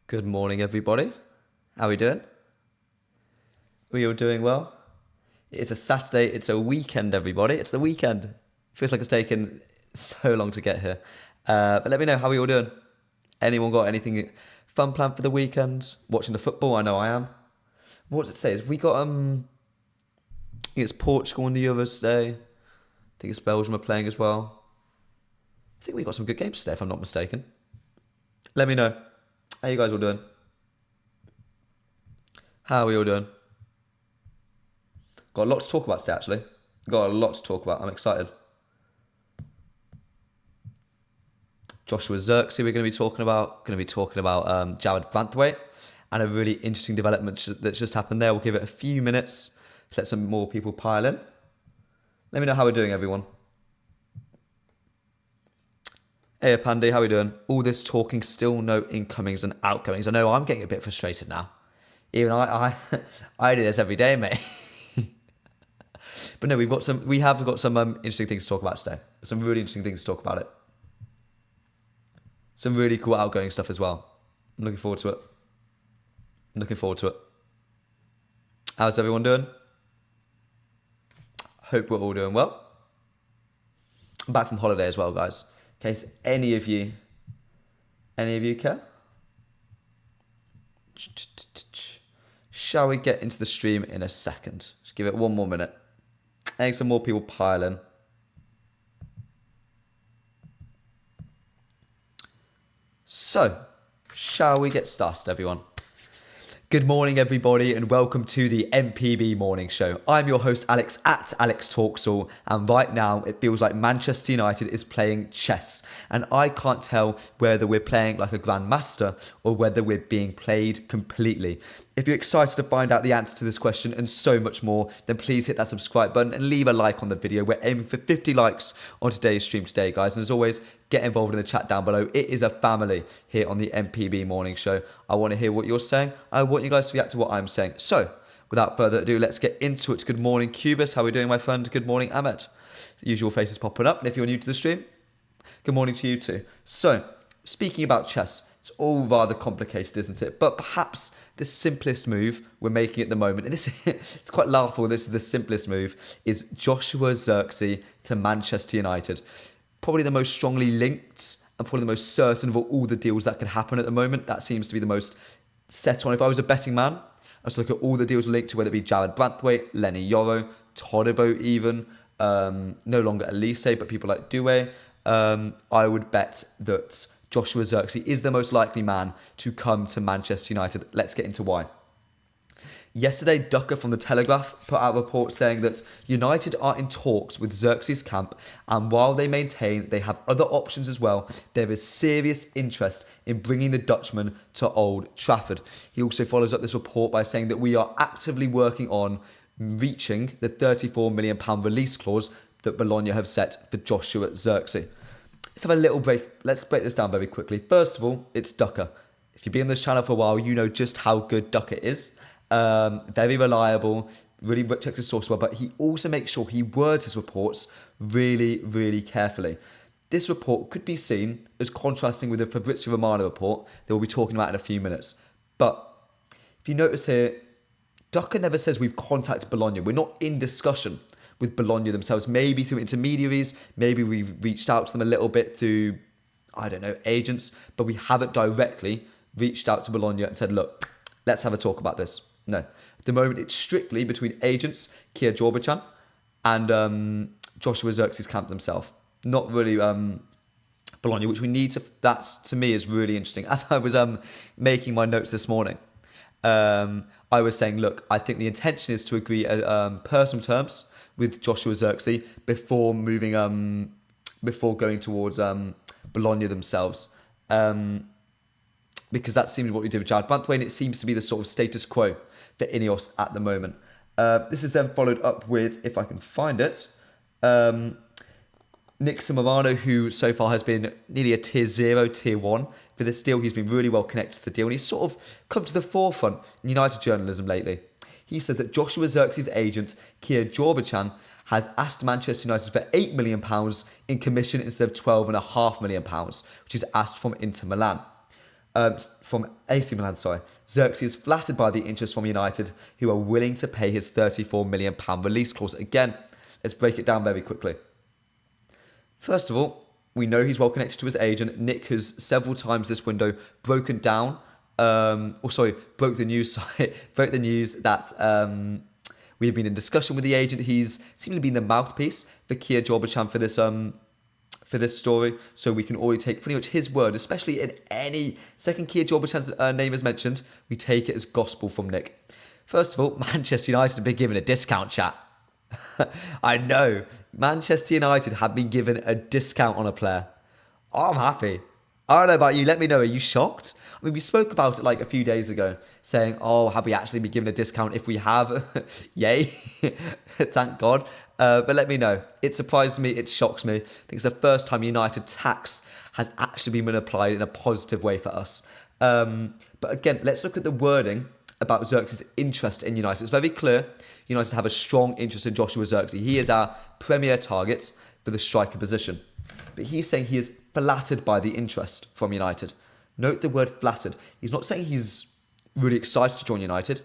Good morning, everybody. How are we doing? We all doing well? It's a Saturday. It's a weekend, everybody. It's the weekend. Feels like it's taken so long to get here. But let me know, how are you all doing? Anyone got anything fun planned for the weekend? Watching the football? I know I am. What does it say? Have we got, I think it's Portugal in the Euros today. I think it's Belgium are playing as well. I think we got some good games today, if I'm not mistaken. Let me know. How you guys all doing? How are we all doing? Got a lot to talk about today, actually. Got a lot to talk about. I'm excited. Joshua ZIRKZEE we're going to be talking about. Going to be talking about Jared Branthwaite and a really interesting development that's just happened there. We'll give it a few minutes to let some more people pile in. Let me know how we're doing, everyone. Hey, Pandy, how are we doing? All this talking, still no incomings and outgoings. I know I'm getting a bit frustrated now. Even I do this every day, mate. But no, we have got some interesting things to talk about today. Some really interesting things to talk about it. Some really cool outgoing stuff as well. I'm looking forward to it. How's everyone doing? Hope we're all doing well. I'm back from holiday as well, guys. In case any of you care. Shall we get into the stream in a second? Just give it one more minute. Letting some more people pile in. So, shall we get started, everyone? Good morning, everybody, and welcome to the MPB Morning Show. I'm your host, Alex, at Alex Talks All, and right now it feels like Manchester United is playing chess, and I can't tell whether we're playing like a grandmaster or whether we're being played completely. If you're excited to find out the answer to this question and so much more, then please hit that subscribe button and leave a like on the video. We're aiming for 50 likes on today's stream today, guys. And as always, get involved in the chat down below. It is a family here on the MPB Morning Show. I want to hear what you're saying. I want you guys to react to what I'm saying. So, without further ado, let's get into it. Good morning, Cubus. How are we doing, my friend? Good morning, Ahmed. The usual faces popping up. And if you're new to the stream, good morning to you too. So, speaking about chess, it's all rather complicated, isn't it? But perhaps the simplest move we're making at the moment, and this it's quite laughable, this is the simplest move, is Joshua ZIRKZEE to Manchester United. Probably the most strongly linked and probably the most certain of all the deals that could happen at the moment. That seems to be the most set on. If I was a betting man, I was look at all the deals linked to whether it be Jared Branthwaite, Lenny Yoro, Todibo even, no longer Elise, but people like Doué. I would bet that Joshua ZIRKZEE is the most likely man to come to Manchester United. Let's get into why. Yesterday, Ducker from The Telegraph put out a report saying that United are in talks with ZIRKZEE's camp, and while they maintain they have other options as well, there is serious interest in bringing the Dutchman to Old Trafford. He also follows up this report by saying that we are actively working on reaching the £34 million release clause that Bologna have set for Joshua ZIRKZEE. Let's have a little break. Let's break this down very quickly. First of all, it's Ducker. If you've been on this channel for a while, you know just how good Ducker is. Very reliable, really checks his source well, but he also makes sure he words his reports really, really carefully. This report could be seen as contrasting with the Fabrizio Romano report that we'll be talking about in a few minutes. But if you notice here, Ducker never says we've contacted Bologna. We're not in discussion with Bologna themselves, maybe through intermediaries, maybe we've reached out to them a little bit through, I don't know, agents, but we haven't directly reached out to Bologna and said, look, let's have a talk about this. No. At the moment, it's strictly between agents, Kia Jorbachan, and Joshua ZIRKZEE's camp themselves. Not really Bologna, which we need to, that to me is really interesting. As I was making my notes this morning, I was saying, look, I think the intention is to agree personal terms with Joshua ZIRKZEE before moving, before going towards Bologna themselves. Because that seems what we did with Jared Branthwaite, and it seems to be the sort of status quo for Ineos at the moment. This is then followed up with, if I can find it, Nick Simorano, who so far has been nearly a tier 0, tier 1 for this deal. He's been really well connected to the deal, and he's sort of come to the forefront in United journalism lately. He says that Joshua ZIRKZEE's agent, Kia Jorbachan, has asked Manchester United for £8 million in commission instead of £12.5 million, which is asked from Inter Milan. From AC Milan, sorry. ZIRKZEE is flattered by the interest from United, who are willing to pay his £34 million release clause. Again, let's break it down very quickly. First of all, we know he's well connected to his agent. Nick has several times this window broke the news. Broke the news that we have been in discussion with the agent. He's seemingly been the mouthpiece for Kia Jorbachan for this story, so we can already take pretty much his word, especially in any second Kia Jorbachan's name is mentioned. We take it as gospel from Nick. First of all, Manchester United have been given a discount, chat. I know. Manchester United have been given a discount on a player. I'm happy. I don't know about you. Let me know. Are you shocked? I mean, we spoke about it like a few days ago, saying, oh, have we actually been given a discount? If we have, yay. Thank God. But let me know. It surprises me. It shocks me. I think it's the first time United tax has actually been applied in a positive way for us. But again, let's look at the wording about ZIRKZEE's interest in United. It's very clear United have a strong interest in Joshua ZIRKZEE. He is our premier target for the striker position. But he's saying he is flattered by the interest from United. Note the word flattered. He's not saying he's really excited to join United.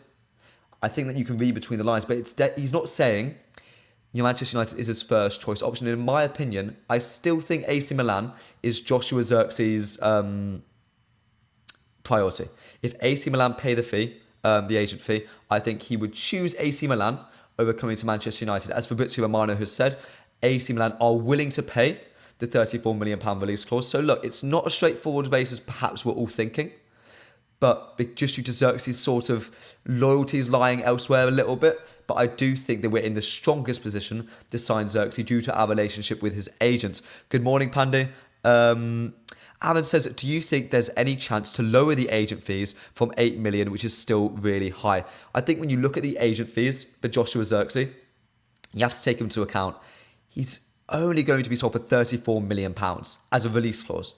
I think that you can read between the lines, but he's not saying Manchester United is his first choice option. And in my opinion, I still think AC Milan is Joshua ZIRKZEE's priority. If AC Milan pay the fee, the agent fee, I think he would choose AC Milan over coming to Manchester United. As Fabrizio Romano has said, AC Milan are willing to pay the £34 million release clause. So look, it's not a straightforward race as perhaps we're all thinking, but just due to ZIRKZEE's sort of loyalties lying elsewhere a little bit. But I do think that we're in the strongest position to sign ZIRKZEE due to our relationship with his agent. Good morning, Pandy. Alan says, do you think there's any chance to lower the agent fees from 8 million, which is still really high? I think when you look at the agent fees for Joshua ZIRKZEE, you have to take into account he's only going to be sold for £34 million as a release clause.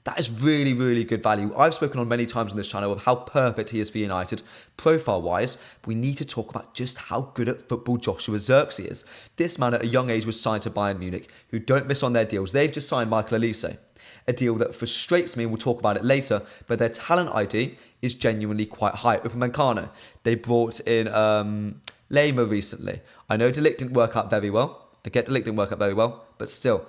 That is really, really good value. I've spoken on many times on this channel of how perfect he is for United profile-wise. But we need to talk about just how good at football Joshua ZIRKZEE is. This man at a young age was signed to Bayern Munich, who don't miss on their deals. They've just signed Michael Olise, a deal that frustrates me, and we'll talk about it later, but their talent ID is genuinely quite high. Upamecano, they brought in Lema recently. I know De Ligt didn't work out very well. I get De Ligt didn't work out very well, but still.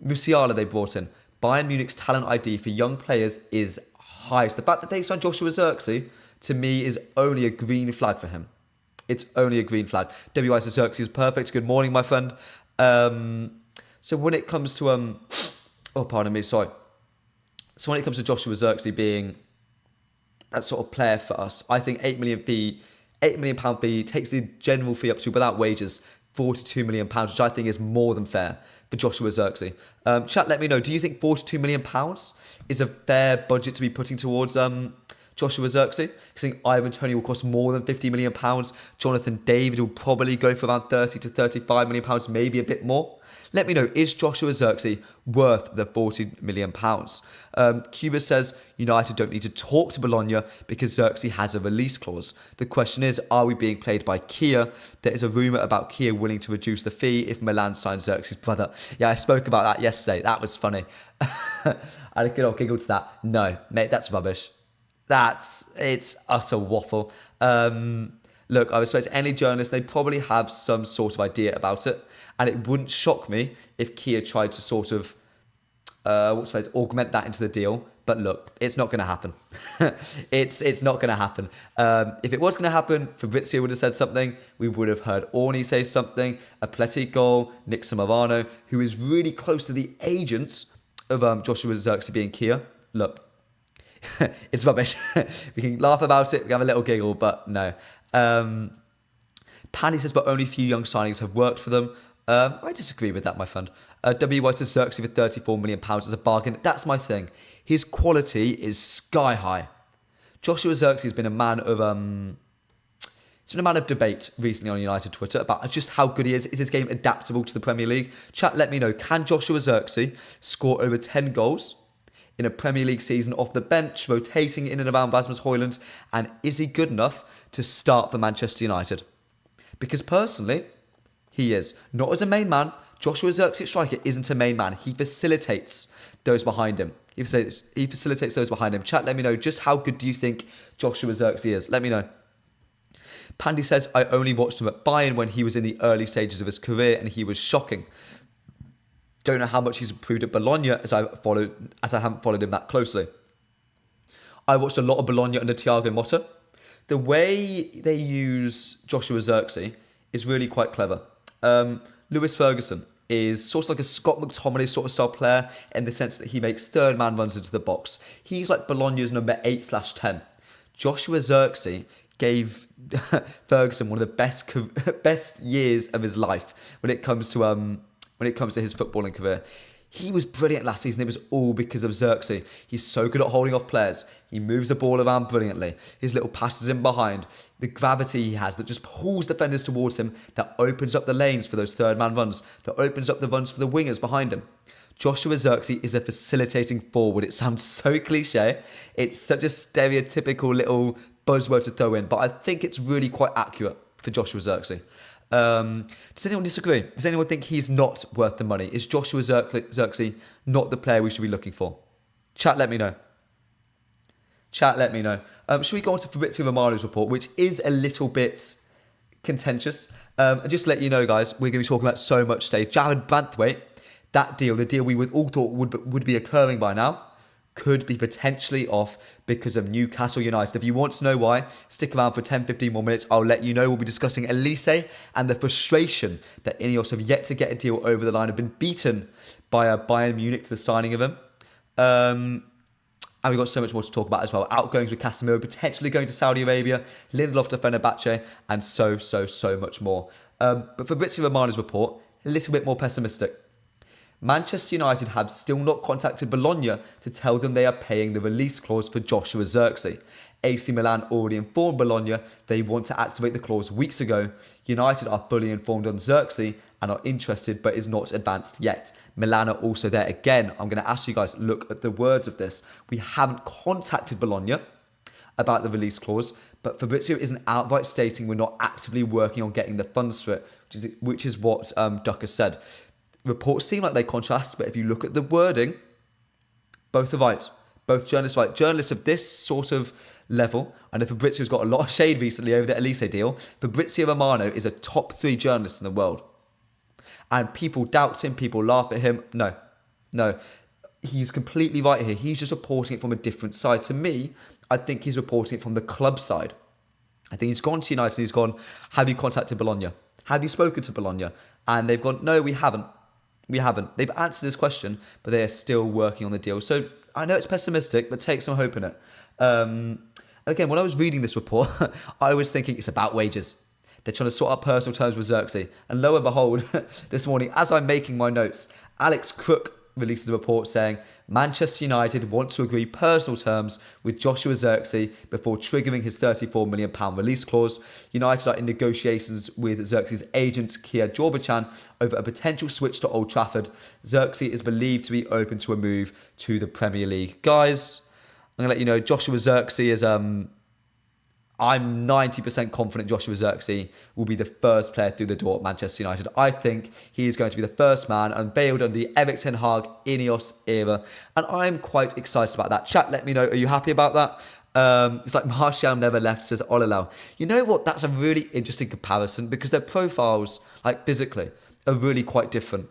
Musiala they brought in. Bayern Munich's talent ID for young players is high. So the fact that they signed Joshua ZIRKZEE, to me, is only a green flag for him. It's only a green flag. WI says ZIRKZEE is perfect. Good morning, my friend. So when it comes to... oh, pardon me, sorry. So when it comes to Joshua ZIRKZEE being that sort of player for us, I think £8 million fee takes the general fee up to, without wages, £42 million, which I think is more than fair for Joshua ZIRKZEE. Chat, let me know. Do you think £42 million is a fair budget to be putting towards Joshua ZIRKZEE? I think Ivan Toney will cost more than £50 million. Jonathan David will probably go for around £30 to £35 million, maybe a bit more. Let me know, is Joshua ZIRKZEE worth the £40 million? Cuba says, United don't need to talk to Bologna because ZIRKZEE has a release clause. The question is, are we being played by Kia? There is a rumour about Kia willing to reduce the fee if Milan signs ZIRKZEE's brother. Yeah, I spoke about that yesterday. That was funny. I had a good old giggle to that. No, mate, that's rubbish. It's utter waffle. Look, I respect any journalist. They probably have some sort of idea about it. And it wouldn't shock me if Kia tried to sort of, augment that into the deal. But look, it's not going to happen. It's not going to happen. If it was going to happen, Fabrizio would have said something. We would have heard Orni say something. Atleti goal, Nick Samarano, who is really close to the agent of Joshua ZIRKZEE being Kia. Look, it's rubbish. We can laugh about it. We can have a little giggle, but no. Panny says, but only a few young signings have worked for them. I disagree with that, my friend. WY says ZIRKZEE for £34 million is a bargain. That's my thing. His quality is sky high. Joshua ZIRKZEE has been a man of debate recently on United Twitter about just how good he is. Is his game adaptable to the Premier League? Chat, let me know. Can Joshua ZIRKZEE score over 10 goals in a Premier League season off the bench, rotating in and around Rasmus Højlund? And is he good enough to start for Manchester United? Because personally, He is. Not as a main man. Joshua ZIRKZEE, striker, isn't a main man. He facilitates those behind him. He facilitates those behind him. Chat, let me know just how good do you think Joshua ZIRKZEE is. Let me know. Pandy says, I only watched him at Bayern when he was in the early stages of his career and he was shocking. Don't know how much he's improved at Bologna as I haven't followed him that closely. I watched a lot of Bologna under Thiago Motta. The way they use Joshua ZIRKZEE is really quite clever. Lewis Ferguson is sort of like a Scott McTominay sort of style player in the sense that he makes third man runs into the box. He's like Bologna's number 8/10. Joshua ZIRKZEE gave Ferguson one of the best years of his life when it comes to his footballing career. He was brilliant last season. It was all because of ZIRKZEE. He's so good at holding off players. He moves the ball around brilliantly. His little passes in behind. The gravity he has that just pulls defenders towards him, that opens up the lanes for those third man runs, that opens up the runs for the wingers behind him. Joshua ZIRKZEE is a facilitating forward. It sounds so cliche. It's such a stereotypical little buzzword to throw in, but I think it's really quite accurate for Joshua ZIRKZEE. Does anyone disagree? Does anyone think he's not worth the money? Is Joshua ZIRKZEE not the player we should be looking for? Chat, let me know. Should we go on to Fabrizio Romano's report, which is a little bit contentious? And just to let you know, guys, we're going to be talking about so much today. Jared Branthwaite, that deal, the deal we all thought would be occurring by now, could be potentially off because of Newcastle United. If you want to know why, stick around for 10-15 more minutes. I'll let you know. We'll be discussing Elise and the frustration that Ineos have yet to get a deal over the line, have been beaten by Bayern Munich to the signing of him. And we've got so much more to talk about as well. Outgoings with Casemiro, potentially going to Saudi Arabia, Lindelof to Fenerbahce, and so much more. But Fabrizio Romano's report, a little bit more pessimistic. Manchester United have still not contacted Bologna to tell them they are paying the release clause for Joshua ZIRKZEE. AC Milan already informed Bologna they want to activate the clause weeks ago. United are fully informed on ZIRKZEE and are interested but is not advanced yet. Milan are also there. Again, I'm going to ask you guys, look at the words of this. We haven't contacted Bologna about the release clause, but Fabrizio isn't outright stating we're not actively working on getting the funds for it, which is what Duck has said. Reports seem like they contrast, but if you look at the wording, both are right. Both journalists are right. Journalists of this sort of level, I know Fabrizio's got a lot of shade recently over the Elise deal. Fabrizio Romano is a top 3 journalist in the world. And people doubt him, people laugh at him. No. He's completely right here. He's just reporting it from a different side. To me, I think he's reporting it from the club side. I think he's gone to United and he's gone, have you contacted Bologna? Have you spoken to Bologna? And they've gone, no, we haven't. They've answered this question, but they are still working on the deal. So I know it's pessimistic, but take some hope in it. Again, when I was reading this report, I was thinking it's about wages. They're trying to sort out personal terms with ZIRKZEE. And lo and behold, this morning, as I'm making my notes, Alex Crook releases a report saying Manchester United want to agree personal terms with Joshua ZIRKZEE before triggering his £34 million release clause. United are in negotiations with ZIRKZEE's agent Kia Jorbachan over a potential switch to Old Trafford. ZIRKZEE is believed to be open to a move to the Premier League. Guys, I'm going to let you know Joshua ZIRKZEE is... I'm 90% confident Joshua ZIRKZEE will be the first player through the door at Manchester United. I think he is going to be the first man unveiled under the Erik ten Hag Ineos era. And I'm quite excited about that. Chat, let me know. Are you happy about that? It's like Martial never left, says Olalau. You know what? That's a really interesting comparison because their profiles, like physically, are really quite different.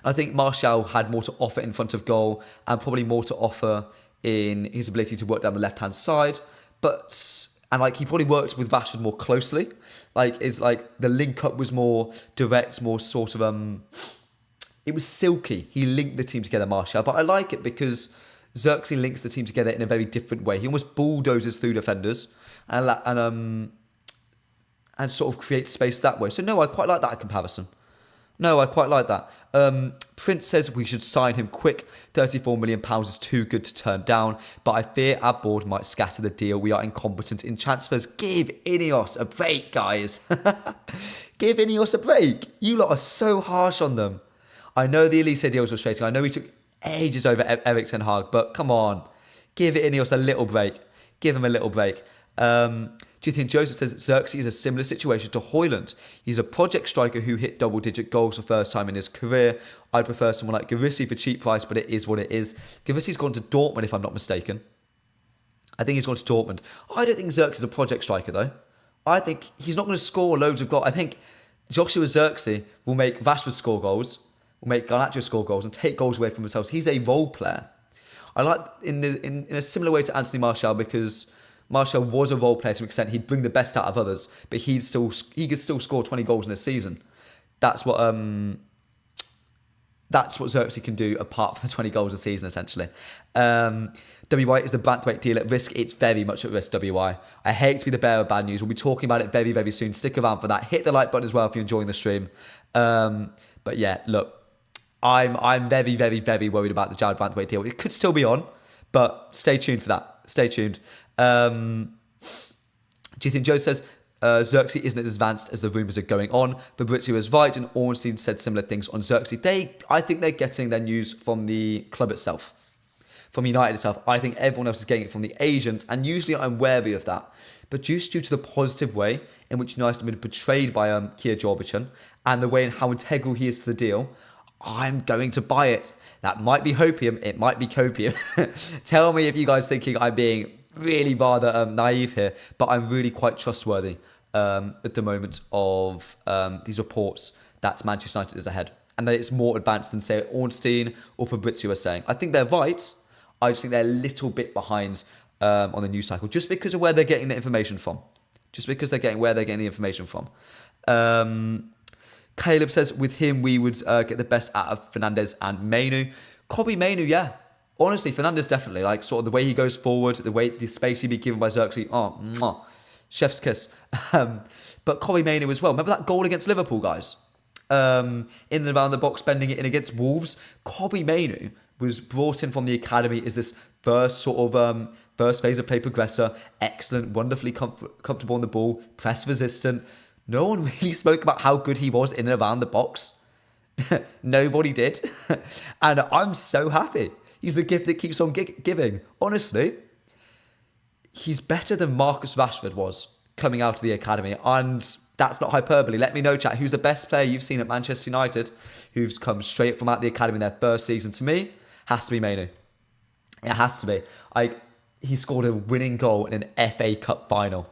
I think Martial had more to offer in front of goal and probably more to offer in his ability to work down the left-hand side. And like he probably worked with Rashford more closely. The link up was more direct, more sort of it was silky. He linked the team together, Martial. But I like it because ZIRKZEE links the team together in a very different way. He almost bulldozes through defenders and sort of creates space that way. So no, I quite like that comparison. No, I quite like that. Prince says we should sign him quick. £34 million is too good to turn down, but I fear our board might scatter the deal. We are incompetent in transfers. Give Ineos a break, guys. Give Ineos a break. You lot are so harsh on them. I know the Elise deal was frustrating. I know we took ages over Erik ten Hag, but come on. Give Ineos a little break. Give him a little break. Do you think Joseph says ZIRKZEE is a similar situation to Højlund? He's a project striker who hit double-digit goals for the first time in his career. I'd prefer someone like ZIRKZEE for cheap price, but it is what it is. ZIRKZEE's gone to Dortmund, if I'm not mistaken. I think he's gone to Dortmund. I don't think ZIRKZEE is a project striker, though. I think he's not going to score loads of goals. I think Joshua ZIRKZEE will make Rashford score goals, will make Garnacho score goals, and take goals away from themselves. He's a role player. I like in a similar way to Anthony Martial, because Martial was a role player to an extent. He'd bring the best out of others, but he could still score 20 goals in a season. That's what ZIRKZEE can do, apart from the 20 goals a season, essentially. WY, is the Branthwaite deal at risk? It's very much at risk, WY. I hate to be the bearer of bad news. We'll be talking about it very, very soon. Stick around for that. Hit the like button as well if you're enjoying the stream. But yeah, look, I'm very, very, very worried about the Jared Branthwaite deal. It could still be on, but stay tuned for that. Stay tuned. Do you think Joe says ZIRKZEE isn't as advanced as the rumours are going on? Fabrizio was right, and Ornstein said similar things on ZIRKZEE. I think they're getting their news from the club itself, from United itself. I think everyone else is getting it from the agents, and usually I'm wary of that. But just due to the positive way in which United have been portrayed by Kia Jorbichan, and the way in how integral he is to the deal, I'm going to buy it. That might be hopium, it might be copium. Tell me if you guys thinking I'm being really rather naive here, but I'm really quite trustworthy at the moment of these reports that Manchester United is ahead, and that it's more advanced than, say, Ornstein or Fabrizio are saying. I think they're right. I just think they're a little bit behind on the news cycle, just because of where they're getting the information from. Caleb says, with him, we would get the best out of Fernandes and Mainu. Kobbie Mainu, yeah. Honestly, Fernandes definitely. Like, sort of the way he goes forward, the space he'd be given by ZIRKZEE. Oh, mwah, chef's kiss. But Kobbie Mainu as well. Remember that goal against Liverpool, guys? In and around the box, bending it in against Wolves. Kobbie Mainu was brought in from the academy as this first phase of play progressor. Excellent, wonderfully comfortable on the ball, press resistant. No one really spoke about how good he was in and around the box. Nobody did. And I'm so happy. He's the gift that keeps on giving. Honestly, he's better than Marcus Rashford was coming out of the academy. And that's not hyperbole. Let me know, chat, who's the best player you've seen at Manchester United who's come straight from out the academy in their first season. To me, has to be Mainu. It has to be. He scored a winning goal in an FA Cup final.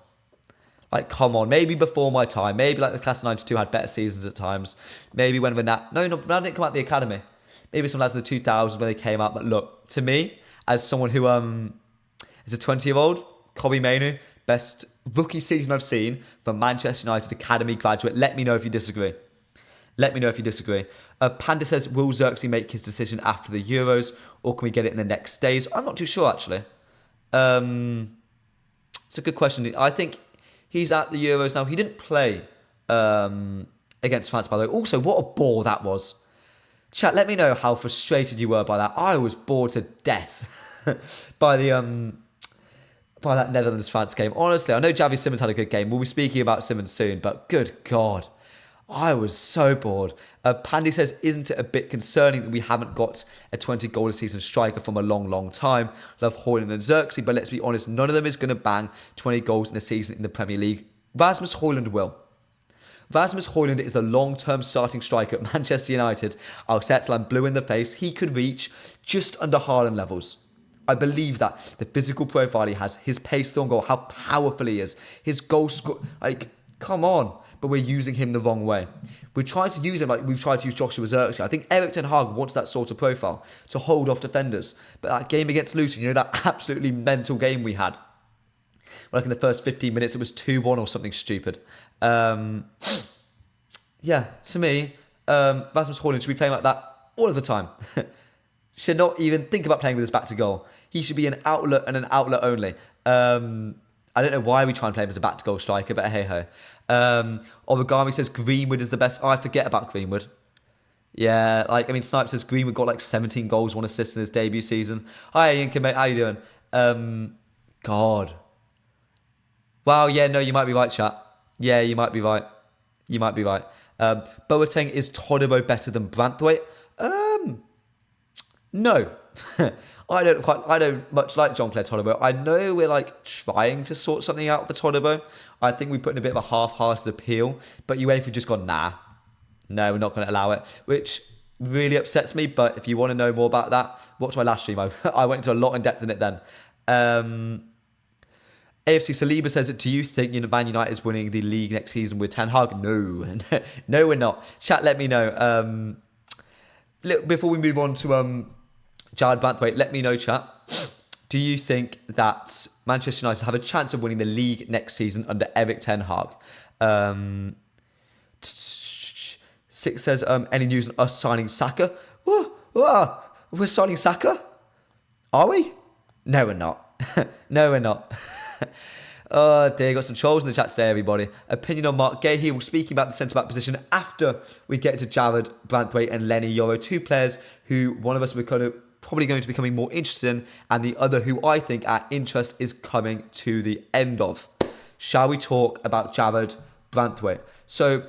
Like, come on, maybe before my time. Maybe like the class of 92 had better seasons at times. Maybe when Ronaldo... No, Ronaldo didn't come out of the academy. Maybe some lads in the 2000s when they came out. But look, to me, as someone who is a 20-year-old, Kobbie Mainu, best rookie season I've seen from Manchester United academy graduate. Let me know if you disagree. Panda says, will ZIRKZEE make his decision after the Euros, or can we get it in the next days? I'm not too sure, actually. It's a good question. I think he's at the Euros now. He didn't play against France, by the way. Also, what a bore that was. Chat, let me know how frustrated you were by that. I was bored to death by that Netherlands-France game. Honestly, I know Javi Simmons had a good game. We'll be speaking about Simmons soon, but good God, I was so bored. Pandy says, isn't it a bit concerning that we haven't got a 20-goal-a-season striker from a long, long time? Love Højlund and ZIRKZEE, but let's be honest, none of them is going to bang 20 goals in a season in the Premier League. Rasmus Højlund will. Rasmus Højlund is the long-term starting striker at Manchester United. I'll settle I'm blue in the face. He could reach just under Haaland levels. I believe that. The physical profile he has, his pace through goal, how powerful he is, his goal score, like, come on. But we're using him the wrong way. We try to use him like we've tried to use Joshua ZIRKZEE. I think Erik ten Hag wants that sort of profile to hold off defenders. But that game against Luton, that absolutely mental game we had. Like in the first 15 minutes, it was 2-1 or something stupid. Yeah, to me, Rasmus Højlund should be playing like that all of the time. Should not even think about playing with his back to goal. He should be an outlet and an outlet only. I don't know why we try and play him as a back-to-goal striker, but hey-ho. Origami says Greenwood is the best. I forget about Greenwood. Yeah, Snipe says Greenwood got like 17 goals, 1 assist in his debut season. Hi, Inca, mate. How you doing? God. Wow, yeah, no, you might be right, chat. Yeah, you might be right. Boateng, is Todibo better than Branthwaite? No. I don't much like Jean-Claire Todibo. I know we're like trying to sort something out with the Todibo. I think we put in a bit of a half-hearted appeal, but UEFA just gone, nah, no, we're not going to allow it, which really upsets me. But if you want to know more about that, watch my last stream. I went into a lot in depth in it then. AFC Saliba says, do you think Man United is winning the league next season with Ten Hag? No, no, we're not. Chat, let me know. Before we move on to Jared Branthwaite, let me know, chat. Do you think that Manchester United have a chance of winning the league next season under Erik Ten Hag? 6 says, any news on us signing Saka? We're signing Saka? Are we? No, we're not. No, we're not. Oh dear, got some trolls in the chat today, everybody. Opinion on Mark Gay. We'll speaking about the centre-back position after we get to Jared Branthwaite and Lenny Yoro, two players who one of us we're probably going to be becoming more interested in, and the other who I think our interest is coming to the end of. Shall we talk about Jared Branthwaite? So,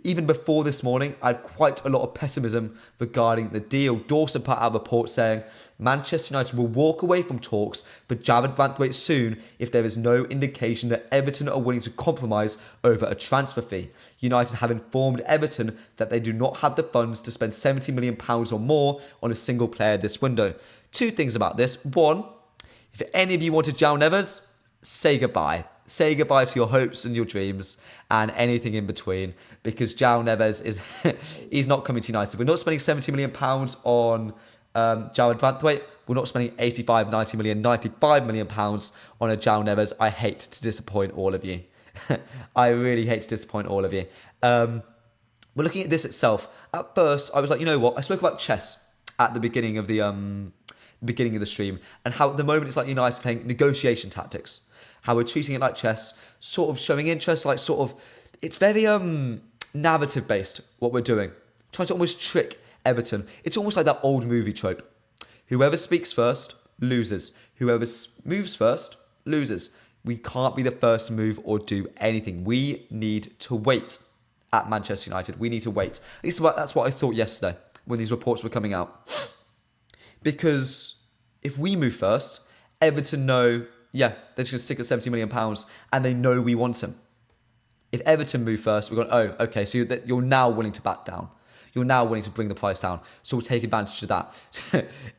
even before this morning, I had quite a lot of pessimism regarding the deal. Dawson put out a report saying Manchester United will walk away from talks for Jared Branthwaite soon if there is no indication that Everton are willing to compromise over a transfer fee. United have informed Everton that they do not have the funds to spend £70 million or more on a single player this window. Two things about this. One, if any of you wanted João Neves, say goodbye. Say goodbye to your hopes and your dreams and anything in between, because João Neves he's not coming to United. We're not spending £70 million on Jared Branthwaite. We're not spending 85, 90 million, 95 million pounds on a João Neves. I hate to disappoint all of you. I really hate to disappoint all of you. We're looking at this itself. At first, I was like, you know what? I spoke about chess at the beginning of the stream, and how at the moment it's like United playing negotiation tactics. How we're treating it like chess, sort of showing interest, like sort of, it's very narrative based what we're doing. Trying to almost trick Everton. It's almost like that old movie trope. Whoever speaks first loses. Whoever moves first loses. We can't be the first to move or do anything. We need to wait at Manchester United. We need to wait. At least that's what I thought yesterday when these reports were coming out. Because if we move first, Everton know, yeah, they're just going to stick at £70 million and they know we want him. If Everton move first, we're going, oh, okay, so you're now willing to back down. You're now willing to bring the price down. So we'll take advantage of that.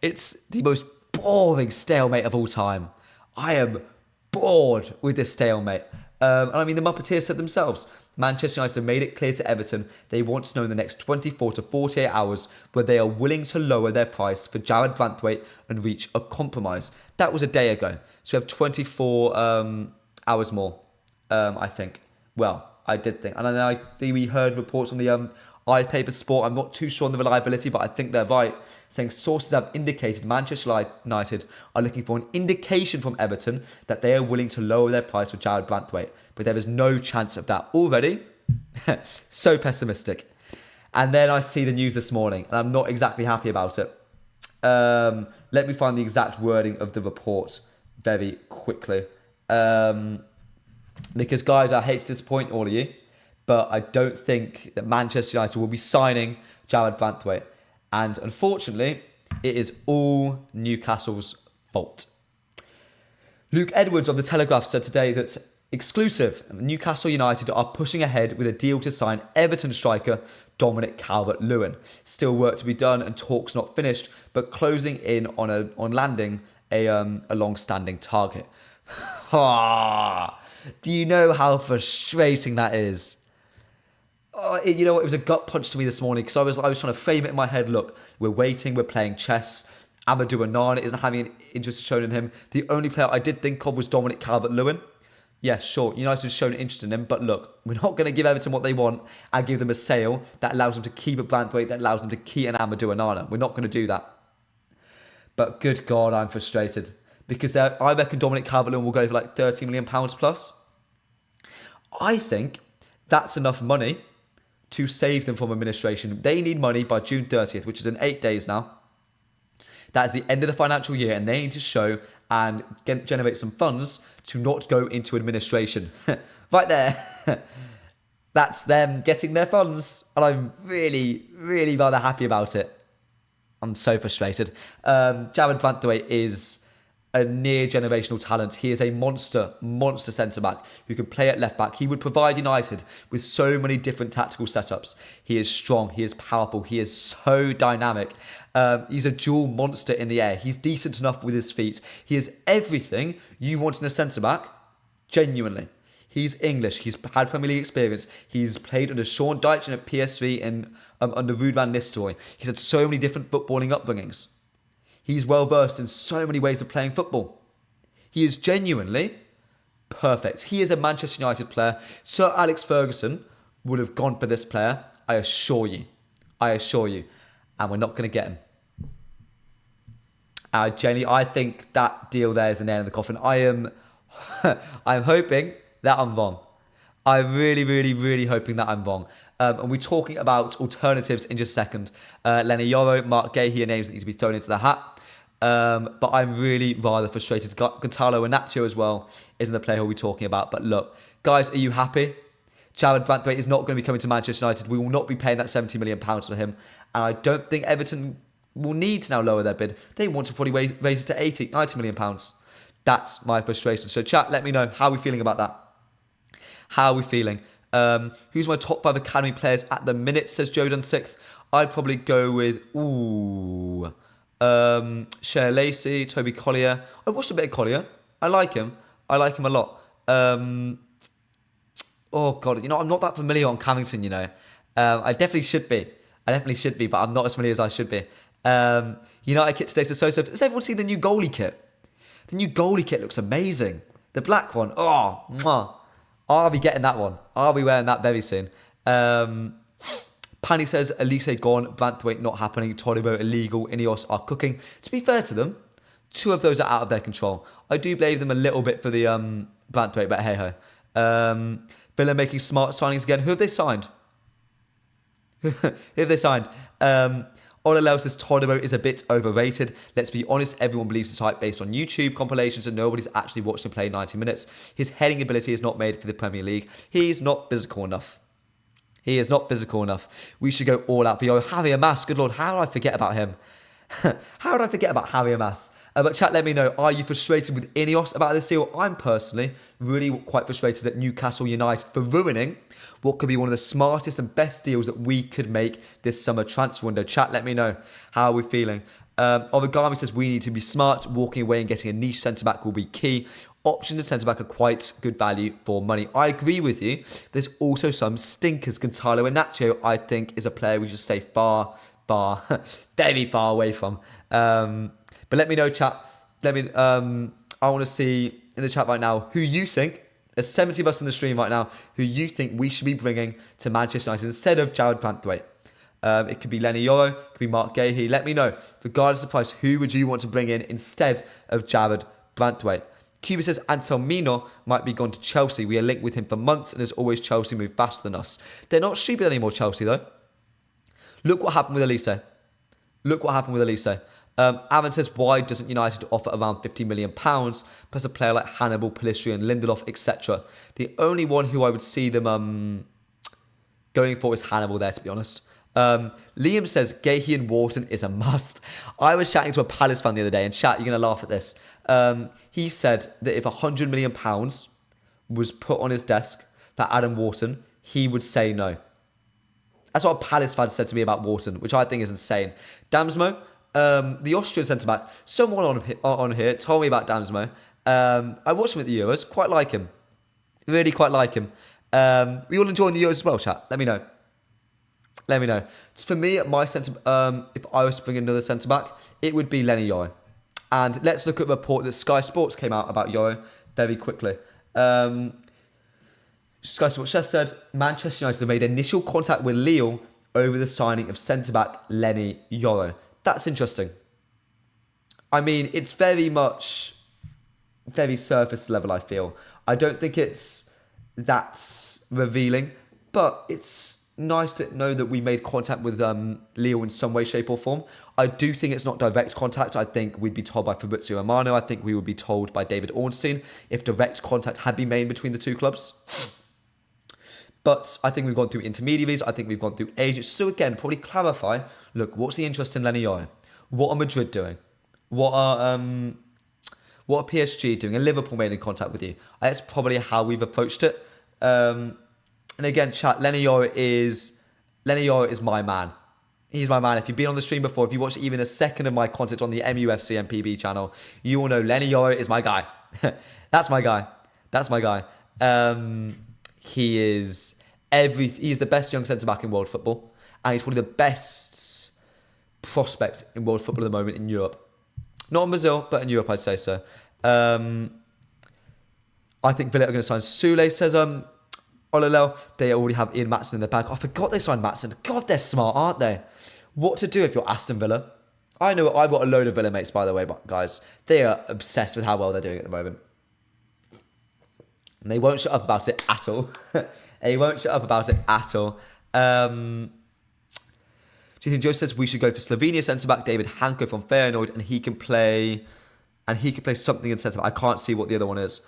It's the most boring stalemate of all time. I am bored with this stalemate. And I mean, the Muppeteers said themselves, Manchester United have made it clear to Everton they want to know in the next 24 to 48 hours whether they are willing to lower their price for Jared Branthwaite and reach a compromise. That was a day ago. So we have 24 hours more, I think. Well, I did think. And then we heard reports on the iPaper Sport. I'm not too sure on the reliability, but I think they're right, saying sources have indicated Manchester United are looking for an indication from Everton that they are willing to lower their price for Jared Branthwaite. But there is no chance of that already. So pessimistic. And then I see the news this morning, and I'm not exactly happy about it. Let me find the exact wording of the report very quickly. Because, guys, I hate to disappoint all of you, but I don't think that Manchester United will be signing Jared Branthwaite. And unfortunately, it is all Newcastle's fault. Luke Edwards of The Telegraph said today that exclusive, Newcastle United are pushing ahead with a deal to sign Everton striker Dominic Calvert-Lewin. Still work to be done and talks not finished, but closing in on landing a long-standing target. Do you know how frustrating that is? You know what? It was a gut punch to me this morning because I was trying to frame it in my head. Look, we're waiting. We're playing chess. Amadou Onana isn't having an interest shown in him. The only player I did think of was Dominic Calvert-Lewin. Yeah, sure, United has shown interest in him, but look, we're not going to give Everton what they want and give them a sale that allows them to keep a Branthwaite, that allows them to keep an Amadou Onana. We're not going to do that. But good God, I'm frustrated because I reckon Dominic Calvert-Lewin will go for like £30 million plus. I think that's enough money to save them from administration. They need money by June 30th, which is in 8 days now. That is the end of the financial year, and they need to show and generate some funds to not go into administration. Right there. That's them getting their funds, and I'm really, really rather happy about it. I'm so frustrated. Jared Brantwaite is a near generational talent. He is a monster centre back who can play at left back. He would provide United with so many different tactical setups. He is strong. He is powerful. He is so dynamic. He's a dual monster in the air. He's decent enough with his feet. He is everything you want in a centre back. Genuinely. He's English. He's had Premier League experience. He's played under Sean Dyche and at PSV and under Ruud van Nistelrooy. He's had so many different footballing upbringings. He's well versed in so many ways of playing football. He is genuinely perfect. He is a Manchester United player. Sir Alex Ferguson would have gone for this player. I assure you. And we're not going to get him. I think that deal there is the nail in the coffin. I'm hoping that I'm wrong. I'm really hoping that I'm wrong. And we're talking about alternatives in just a second. Lenny Yoro, Mark Gahey are names that need to be thrown into the hat. But I'm really rather frustrated. Gonzalo Inacio as well isn't the player who we're talking about. But look, guys, are you happy? Jared Brantwaite is not going to be coming to Manchester United. We will not be paying that £70 million for him. And I don't think Everton will need to now lower their bid. They want to probably raise it to £90 million. That's my frustration. So chat, let me know how are we feeling about that. How are we feeling? Who's my top 5 academy players at the minute, says Jodan 6th. I'd probably go with, Cher Lacey, Toby Collier. I watched a bit of Collier. I like him a lot. Oh, God, I'm not that familiar on Cavington, I definitely should be, but I'm not as familiar as I should be. United kit today, so. Has everyone seen the new goalie kit? The new goalie kit looks amazing. The black one, oh, mwah. I'll be getting that one. I'll be wearing that very soon. Panny says, Elise gone, Brantwaite not happening, Todibo illegal, Ineos are cooking. To be fair to them, 2 of those are out of their control. I do blame them a little bit for the Brantwaite, but hey-ho. Villa making smart signings again. Who have they signed? Ola says Todibo is a bit overrated. Let's be honest, everyone believes this hype based on YouTube compilations and nobody's actually watched him play 90 minutes. His heading ability is not made for the Premier League. He's not physical enough. We should go all out for Yoro. Harry Amas, good lord, how did I forget about him? Harry Amas? But chat, let me know, are you frustrated with Ineos about this deal? I'm personally really quite frustrated at Newcastle United for ruining what could be one of the smartest and best deals that we could make this summer transfer window. Chat, let me know, how are we feeling? Origami says we need to be smart. Walking away and getting a niche centre-back will be key. Options at centre-back are quite good value for money. I agree with you. There's also some stinkers. Gonzalo Inacio, I think, is a player we should stay very far away from. But let me know, chat. I want to see in the chat right now who you think, there's 70 of us in the stream right now, who you think we should be bringing to Manchester United instead of Jared Brantwaite. It could be Lenny Yoro, it could be Mark Gahey. Let me know, regardless of the price, who would you want to bring in instead of Jared Brantwaite? Cuba says Anselmino might be gone to Chelsea. We are linked with him for months and as always Chelsea move faster than us. They're not stupid anymore, Chelsea, though. Look what happened with Elise. Aaron says, why doesn't United offer around £50 million plus a player like Hannibal, Pellistri and Lindelof, etc.? The only one who I would see them going for is Hannibal there, to be honest. Liam says, Gahey and Wharton is a must. I was chatting to a Palace fan the other day, and chat, you're going to laugh at this. He said that if £100 million was put on his desk for Adam Wharton, he would say no. That's what a Palace fan said to me about Wharton, which I think is insane. Damsmo, the Austrian centre-back, someone on here told me about Damsmo. I watched him at the Euros, quite like him. Really quite like him. We all enjoying the Euros as well, chat? Let me know. Just for me, my centre, if I was to bring another centre-back, it would be Lenny Yoro. And let's look at the report that Sky Sports came out about Yoro very quickly. Sky Sports just said, Manchester United have made initial contact with Lille over the signing of centre-back Lenny Yoro. That's interesting. I mean, it's very much, very surface level, I feel. I don't think it's that revealing, but it's nice to know that we made contact with Lille in some way, shape or form. I do think it's not direct contact. I think we'd be told by Fabrizio Romano. I think we would be told by David Ornstein if direct contact had been made between the two clubs. But I think we've gone through intermediaries. I think we've gone through agents. So again, probably clarify, look, what's the interest in Lenny Yoro? What are Madrid doing? What are PSG doing? And Liverpool made in contact with you. That's probably how we've approached it. And again, chat, Lenny Yoro is my man. He's my man. If you've been on the stream before, if you watched even a second of my content on the mufcMPB channel, you will know Lenny Yoro is my guy. That's my guy. That's my guy. He's the best young centre-back in world football. And he's probably the best prospect in world football at the moment in Europe. Not in Brazil, but in Europe, I'd say so. I think Villa are going to sign Sule, says Ololel. They already have Ian Maatsen in the bag. I forgot they signed Maatsen. God, they're smart, aren't they? What to do if you're Aston Villa? I know I've got a load of Villa mates, by the way, but guys. They are obsessed with how well they're doing at the moment. And they won't shut up about it at all. They won't shut up about it at all. Do you think Joe says we should go for Slovenia centre-back David Hanko from Feyenoord and he can play something in centre-back? I can't see what the other one is.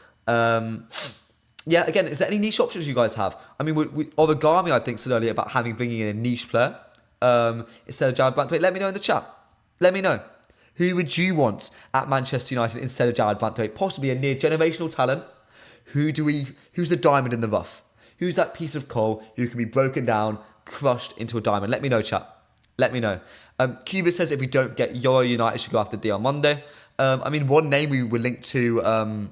Yeah, again, is there any niche options you guys have? I mean, Origami, I think, said earlier about bringing in a niche player instead of Jared Branthwaite. Let me know in the chat. Let me know. Who would you want at Manchester United instead of Jared Branthwaite? Possibly a near generational talent. Who's the diamond in the rough? Who's that piece of coal who can be broken down, crushed into a diamond? Let me know, chat. Let me know. Cuba says if we don't get Yoro, United should go after Diamonde. I mean, one name we were linked to a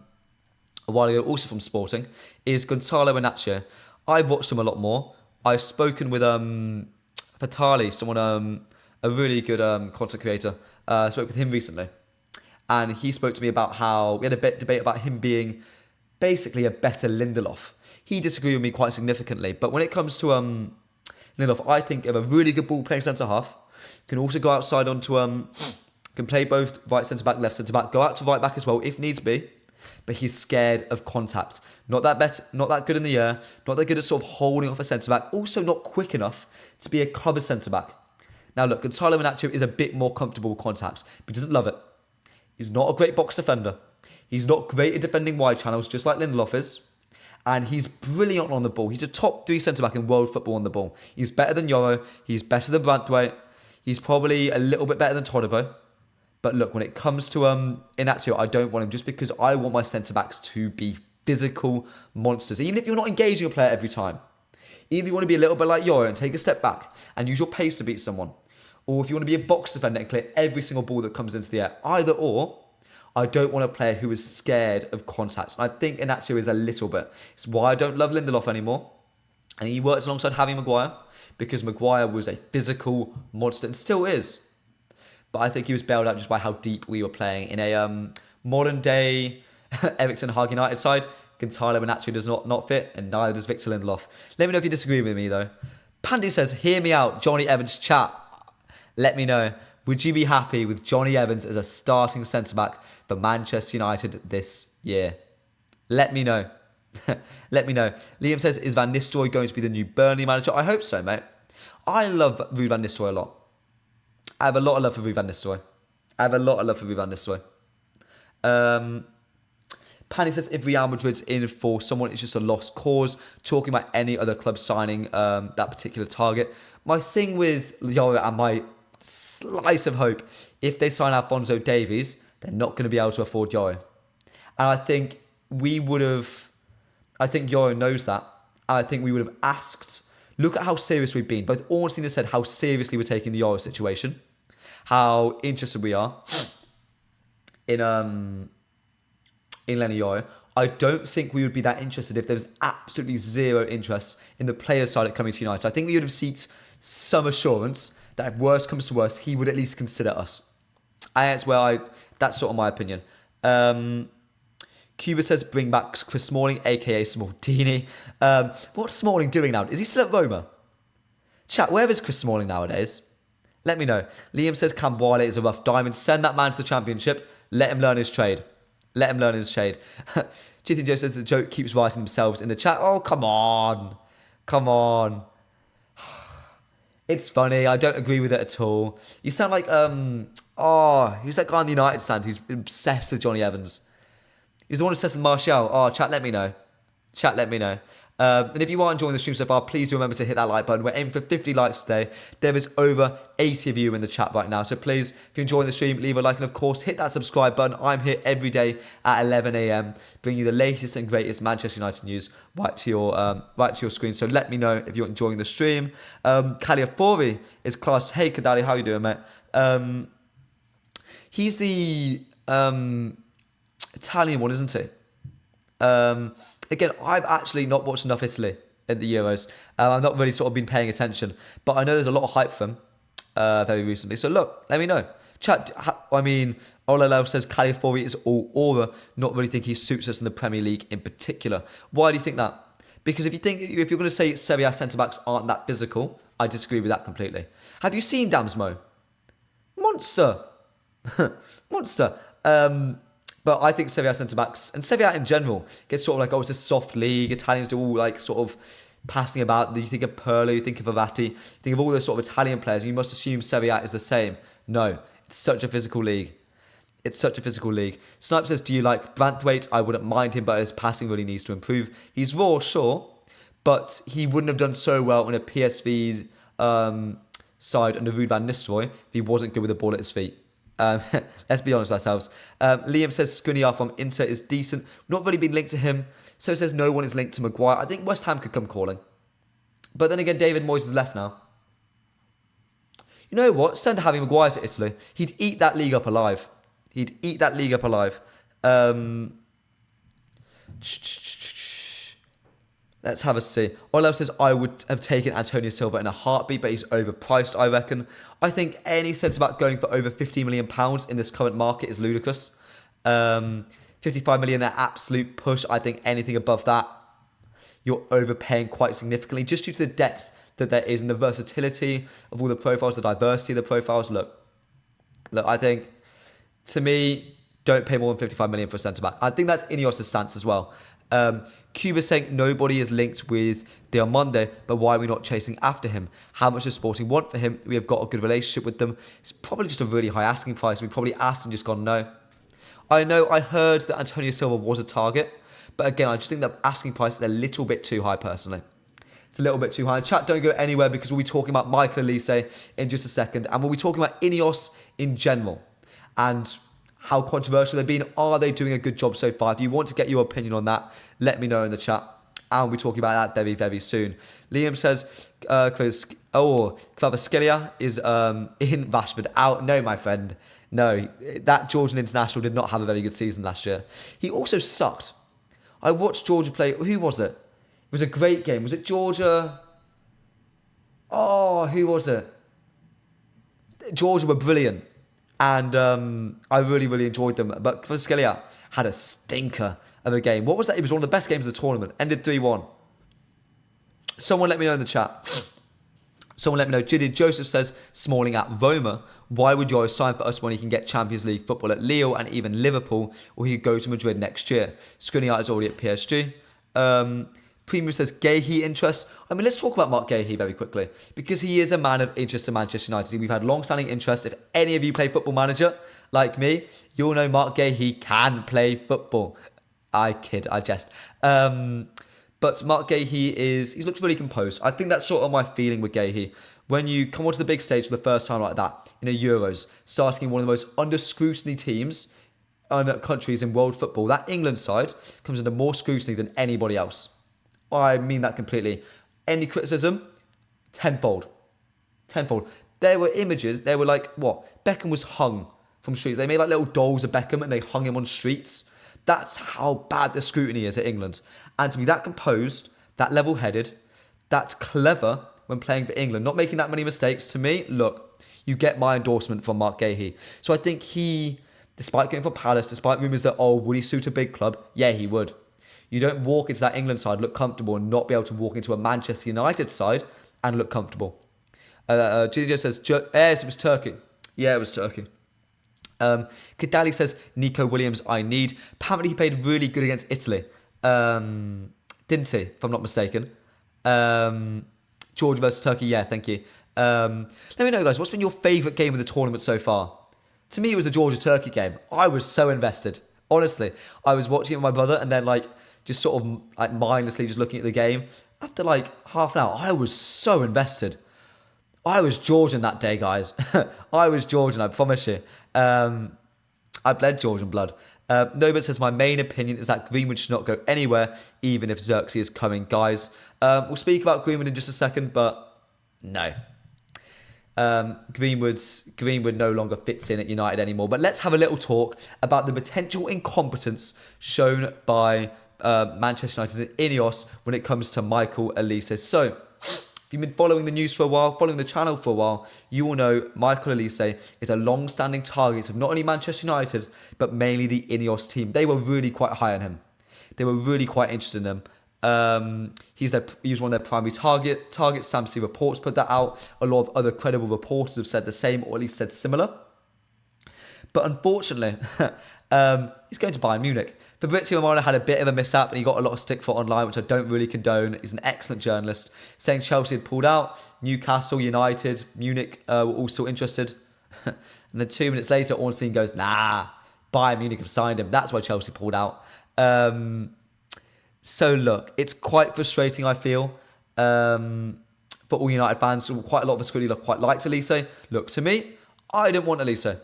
while ago, also from Sporting, is Gonzalo Inacio. I've watched him a lot more. I've spoken with Fatali, someone, a really good content creator. I spoke with him recently. And he spoke to me about how we had a debate about him being basically a better Lindelof. He disagreed with me quite significantly. But when it comes to Lindelof, I think of a really good ball playing centre half. Can also go outside onto can play both right centre back, left centre back, go out to right back as well if needs be. But he's scared of contact. Not that good in the air, not that good at sort of holding off a centre back. Also not quick enough to be a cover centre back. Now look, Gonzalo Inacio is a bit more comfortable with contacts, but he doesn't love it. He's not a great box defender. He's not great at defending wide channels, just like Lindelof is. And he's brilliant on the ball. He's a top 3 centre-back in world football on the ball. He's better than Yoro. He's better than Branthwaite. He's probably a little bit better than Todibo. But look, when it comes to Inacio, I don't want him just because I want my centre-backs to be physical monsters. Even if you're not engaging a player every time. Even if you want to be a little bit like Yoro and take a step back and use your pace to beat someone. Or if you want to be a box defender and clear every single ball that comes into the air. Either or. I don't want a player who is scared of contact. I think Inacio is a little bit. It's why I don't love Lindelof anymore. And he worked alongside Harry Maguire because Maguire was a physical monster and still is. But I think he was bailed out just by how deep we were playing. In a modern day Ericsson Hag United side, Gonzalo Inacio does not fit and neither does Victor Lindelof. Let me know if you disagree with me though. Pandy says, hear me out, Johnny Evans chat. Let me know. Would you be happy with Johnny Evans as a starting centre-back for Manchester United this year? Let me know. Let me know. Liam says, is Van Nistelrooy going to be the new Burnley manager? I hope so, mate. I love Ruud Van Nistelrooy a lot. I have a lot of love for Ruud Van Nistelrooy. Panny says, if Real Madrid's in for someone, it's just a lost cause. Talking about any other club signing that particular target. My thing with Yoro and my slice of hope, if they sign Alphonso Davies, they're not going to be able to afford Yoro. And I think Yoro knows that. And I think we would have asked, look at how serious we've been. Both Ornstein has said how seriously we're taking the Yoro situation, how interested we are in Lenny Yoro. I don't think we would be that interested if there was absolutely zero interest in the players' side at coming to United. I think we would have sought some assurance that if worse comes to worse, he would at least consider us. And that's sort of my opinion. Cuba says bring back Chris Smalling, aka Smaldini. What's Smalling doing now? Is he still at Roma? Chat, where is Chris Smalling nowadays? Let me know. Liam says Camboile is a rough diamond. Send that man to the Championship. Let him learn his trade. Jithin Joe says the joke keeps writing themselves in the chat. Oh, come on. It's funny. I don't agree with it at all. You sound like, who's that guy on the United stand who's obsessed with Johnny Evans? He's the one obsessed with Martial. Oh, chat, let me know. And if you are enjoying the stream so far, please do remember to hit that like button. We're aiming for 50 likes today. There is over 80 of you in the chat right now. So please, if you're enjoying the stream, leave a like. And of course, hit that subscribe button. I'm here every day at 11 a.m. bringing you the latest and greatest Manchester United news right to your screen. So let me know if you're enjoying the stream. Caliafori is class. Hey, Kadali, how you doing, mate? He's the Italian one, isn't he? Again, I've actually not watched enough Italy in the Euros. I've not really sort of been paying attention, but I know there's a lot of hype for him very recently. So look, let me know. Chat. I mean, Olelo says Caliafori is all aura. Not really think he suits us in the Premier League in particular. Why do you think that? Because if you're going to say Serie A centre backs aren't that physical, I disagree with that completely. Have you seen Damsmo? Monster, monster. But I think Serie A centre-backs, and Serie A in general, gets sort of like, oh, it's a soft league. Italians do all like sort of passing about. You think of Pirlo, you think of Verratti, you think of all those sort of Italian players. You must assume Serie A is the same. No, it's such a physical league. It's such a physical league. Snipe says, do you like Branthwaite? I wouldn't mind him, but his passing really needs to improve. He's raw, sure, but he wouldn't have done so well in a PSV side under Ruud van Nistelrooy if he wasn't good with the ball at his feet. Let's be honest with ourselves. Liam says Skriniar from Inter is decent. Not really been linked to him. So says no one is linked to Maguire. I think West Ham could come calling. But then again, David Moyes has left now. You know what? Send Harry Maguire to Italy. He'd eat that league up alive. He'd eat that league up alive. Let's have a see. Olaf says, I would have taken Antonio Silva in a heartbeat, but he's overpriced, I reckon. I think any sense about going for over £50 million in this current market is ludicrous. 55 million an absolute push. I think anything above that, you're overpaying quite significantly, just due to the depth that there is and the versatility of all the profiles, the diversity of the profiles. Look, I think, to me, don't pay more than 55 million for a centre-back. I think that's Ineos' stance as well. Cuba saying nobody is linked with Diamonde, but why are we not chasing after him? How much does Sporting want for him? We have got a good relationship with them. It's probably just a really high asking price. We probably asked and just gone no. I know I heard that Antonio Silva was a target, but again, I just think that asking price is a little bit too high personally. It's a little bit too high. Chat, don't go anywhere because we'll be talking about Michael Elise in just a second, and we'll be talking about Ineos in general and how controversial they've been. Are they doing a good job so far? If you want to get your opinion on that, let me know in the chat. And we'll be talking about that very, very soon. Liam says, Kvaratskhelia is in, Rashford out. No, my friend. No, that Georgian international did not have a very good season last year. He also sucked. I watched Georgia play. Who was it? It was a great game. Was it Georgia? Oh, who was it? Georgia were brilliant. And I really, really enjoyed them. But Kvaratskhelia had a stinker of a game. What was that? It was one of the best games of the tournament. Ended 3-1. Someone let me know in the chat. Someone let me know. Judy Joseph says, Smalling at Roma. Why would Yoro sign for us when he can get Champions League football at Lille and even Liverpool, or he could go to Madrid next year? Skriniar is already at PSG. Premium says Gahey interest. I mean, let's talk about Mark Gahey very quickly, because he is a man of interest to Manchester United. We've had long-standing interest. If any of you play Football Manager like me, you'll know Mark Gahey can play football. I kid, I jest. But Mark Gahey he looks really composed. I think that's sort of my feeling with Gahey. When you come onto the big stage for the first time like that, in a Euros, starting in one of the most under scrutiny teams and countries in world football, that England side comes under more scrutiny than anybody else. I mean that completely. Any criticism, tenfold. Tenfold. There were images, they were like, what? Beckham was hung from streets. They made like little dolls of Beckham and they hung him on streets. That's how bad the scrutiny is at England. And to be that composed, that level-headed, that clever when playing for England, not making that many mistakes, to me, look, you get my endorsement from Mark Gahey. So I think he, despite going for Palace, despite rumours that, would he suit a big club? Yeah, he would. You don't walk into that England side, look comfortable, and not be able to walk into a Manchester United side and look comfortable. Gideon says, yes, it was Turkey. Yeah, it was Turkey. Kadali says, Nico Williams, I need. Apparently he played really good against Italy. Didn't he, if I'm not mistaken? Georgia versus Turkey, yeah, thank you. Let me know, guys, what's been your favourite game of the tournament so far? To me, it was the Georgia-Turkey game. I was so invested. Honestly, I was watching it with my brother and then like just sort of like mindlessly just looking at the game. After like half an hour, I was so invested. I was Georgian that day, guys. I was Georgian, I promise you. I bled Georgian blood. Nobit says, my main opinion is that Greenwood should not go anywhere, even if ZIRKZEE is coming. Guys, we'll speak about Greenwood in just a second, but no. Greenwood no longer fits in at United anymore. But let's have a little talk about the potential incompetence shown by Manchester United and Ineos when it comes to Michael Olise. So, if you've been following the news for a while, following the channel for a while, you will know Michael Olise is a long-standing target of not only Manchester United, but mainly the Ineos team. They were really quite high on him. They were really quite interested in him. He was one of their primary targets. Sam Reports put that out. A lot of other credible reporters have said the same, or at least said similar. But unfortunately, he's going to Bayern Munich. Fabrizio Romano had a bit of a mishap and he got a lot of stick for online, which I don't really condone. He's an excellent journalist, saying Chelsea had pulled out, Newcastle, United, Munich were all still interested. And then 2 minutes later, Ornstein goes, nah, Bayern Munich have signed him. That's why Chelsea pulled out. So look, it's quite frustrating, I feel, for all United fans. Quite a lot of us really quite liked Olise. Look, to me, I didn't want Olise.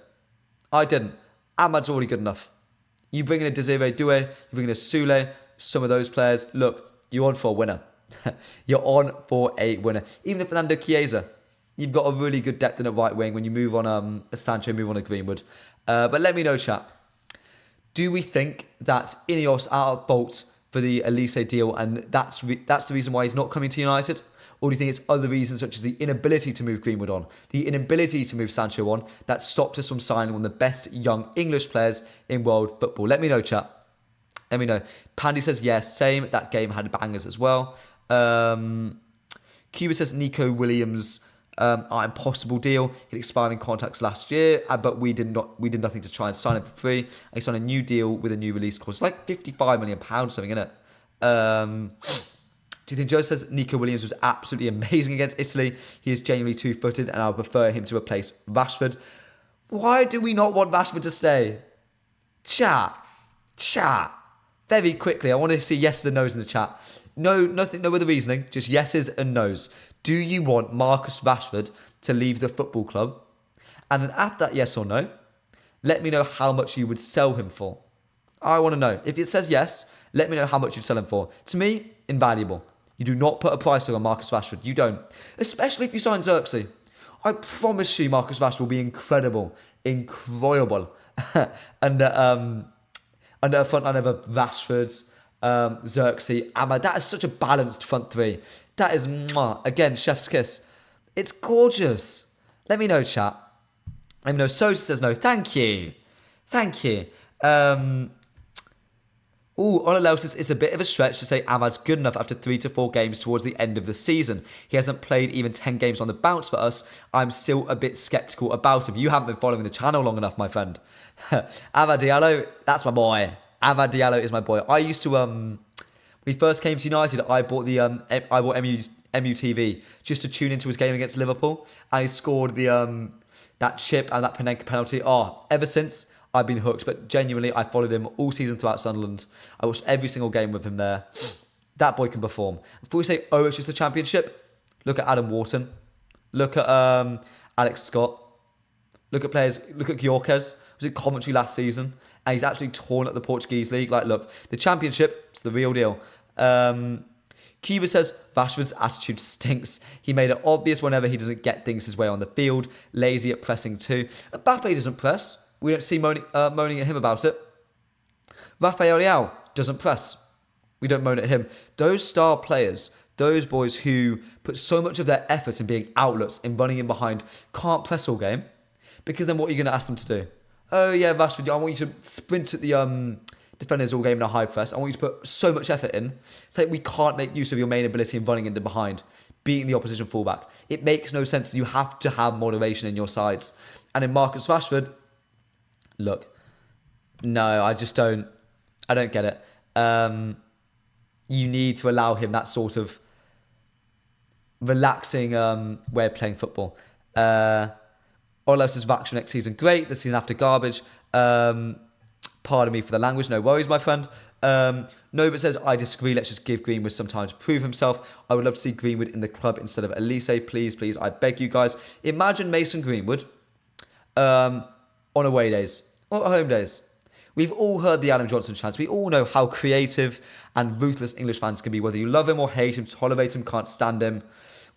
I didn't. Ahmad's already good enough. You bring in a Desiree Doué, you bring in a Soule, some of those players. Look, you're on for a winner. You're on for a winner. Even the Fernando Chiesa, you've got a really good depth in the right wing when you move on a Sancho, move on a Greenwood. But let me know, chat. Do we think that Ineos are at fault for the Olise deal and that's the reason why he's not coming to United? Or do you think it's other reasons such as the inability to move Greenwood on, the inability to move Sancho on, that stopped us from signing one of the best young English players in world football? Let me know, chat. Let me know. Pandy says, yes, same. That game had bangers as well. Cuba says, Nico Williams, our impossible deal. He expired in contracts last year, but we did nothing to try and sign him for free. And he signed a new deal with a new release clause. It's like £55 million, something, isn't it? Do you think Joe says Nico Williams was absolutely amazing against Italy? He is genuinely two-footed and I would prefer him to replace Rashford. Why do we not want Rashford to stay? Chat. Very quickly, I want to see yeses and nos in the chat. No, nothing, no other reasoning, just yeses and nos. Do you want Marcus Rashford to leave the football club? And then after that yes or no, let me know how much you would sell him for. I want to know. If it says yes, let me know how much you'd sell him for. To me, invaluable. You do not put a price tag on Marcus Rashford. You don't. Especially if you sign ZIRKZEE. I promise you Marcus Rashford will be incredible. under a front line of Rashford, ZIRKZEE, Ahmad. That is such a balanced front three. That is, again, chef's kiss. It's gorgeous. Let me know, chat. Let me know. Sosa says no. Thank you. Olalel says it's a bit of a stretch to say Ahmad's good enough after 3 to 4 games towards the end of the season. He hasn't played even 10 games on the bounce for us. I'm still a bit sceptical about him. You haven't been following the channel long enough, my friend. Ahmad Diallo, that's my boy. Ahmad Diallo is my boy. I used to, when he first came to United, I bought MUTV just to tune into his game against Liverpool. And he scored that chip and that Panenka penalty. Ever since, I've been hooked, but genuinely, I followed him all season throughout Sunderland. I watched every single game with him there. That boy can perform. Before we say, it's just the Championship, look at Adam Wharton. Look at Alex Scott. Look at players, look at Gyökeres. Was at Coventry last season, and he's actually torn at the Portuguese league. Like, look, the Championship, it's the real deal. Cuba says, Rashford's attitude stinks. He made it obvious whenever he doesn't get things his way on the field. Lazy at pressing too. Mbappe doesn't press. We don't see moaning at him about it. Rafael Leao doesn't press. We don't moan at him. Those star players, those boys who put so much of their effort in being outlets, in running in behind, can't press all game. Because then what are you going to ask them to do? Oh yeah, Rashford, I want you to sprint at the defenders all game in a high press. I want you to put so much effort in. It's like we can't make use of your main ability in running into behind, beating the opposition fullback. It makes no sense. You have to have moderation in your sides. And in Marcus Rashford, look, no, I just don't. I don't get it. You need to allow him that sort of relaxing way of playing football. Orlov says Vax next season, great. The season after garbage. Pardon me for the language, no worries, my friend. Nobit says, I disagree, let's just give Greenwood some time to prove himself. I would love to see Greenwood in the club instead of Elise. Please, please, I beg you guys. Imagine Mason Greenwood on away days or home days. We've all heard the Adam Johnson chants. We all know how creative and ruthless English fans can be, whether you love him or hate him, tolerate him, can't stand him,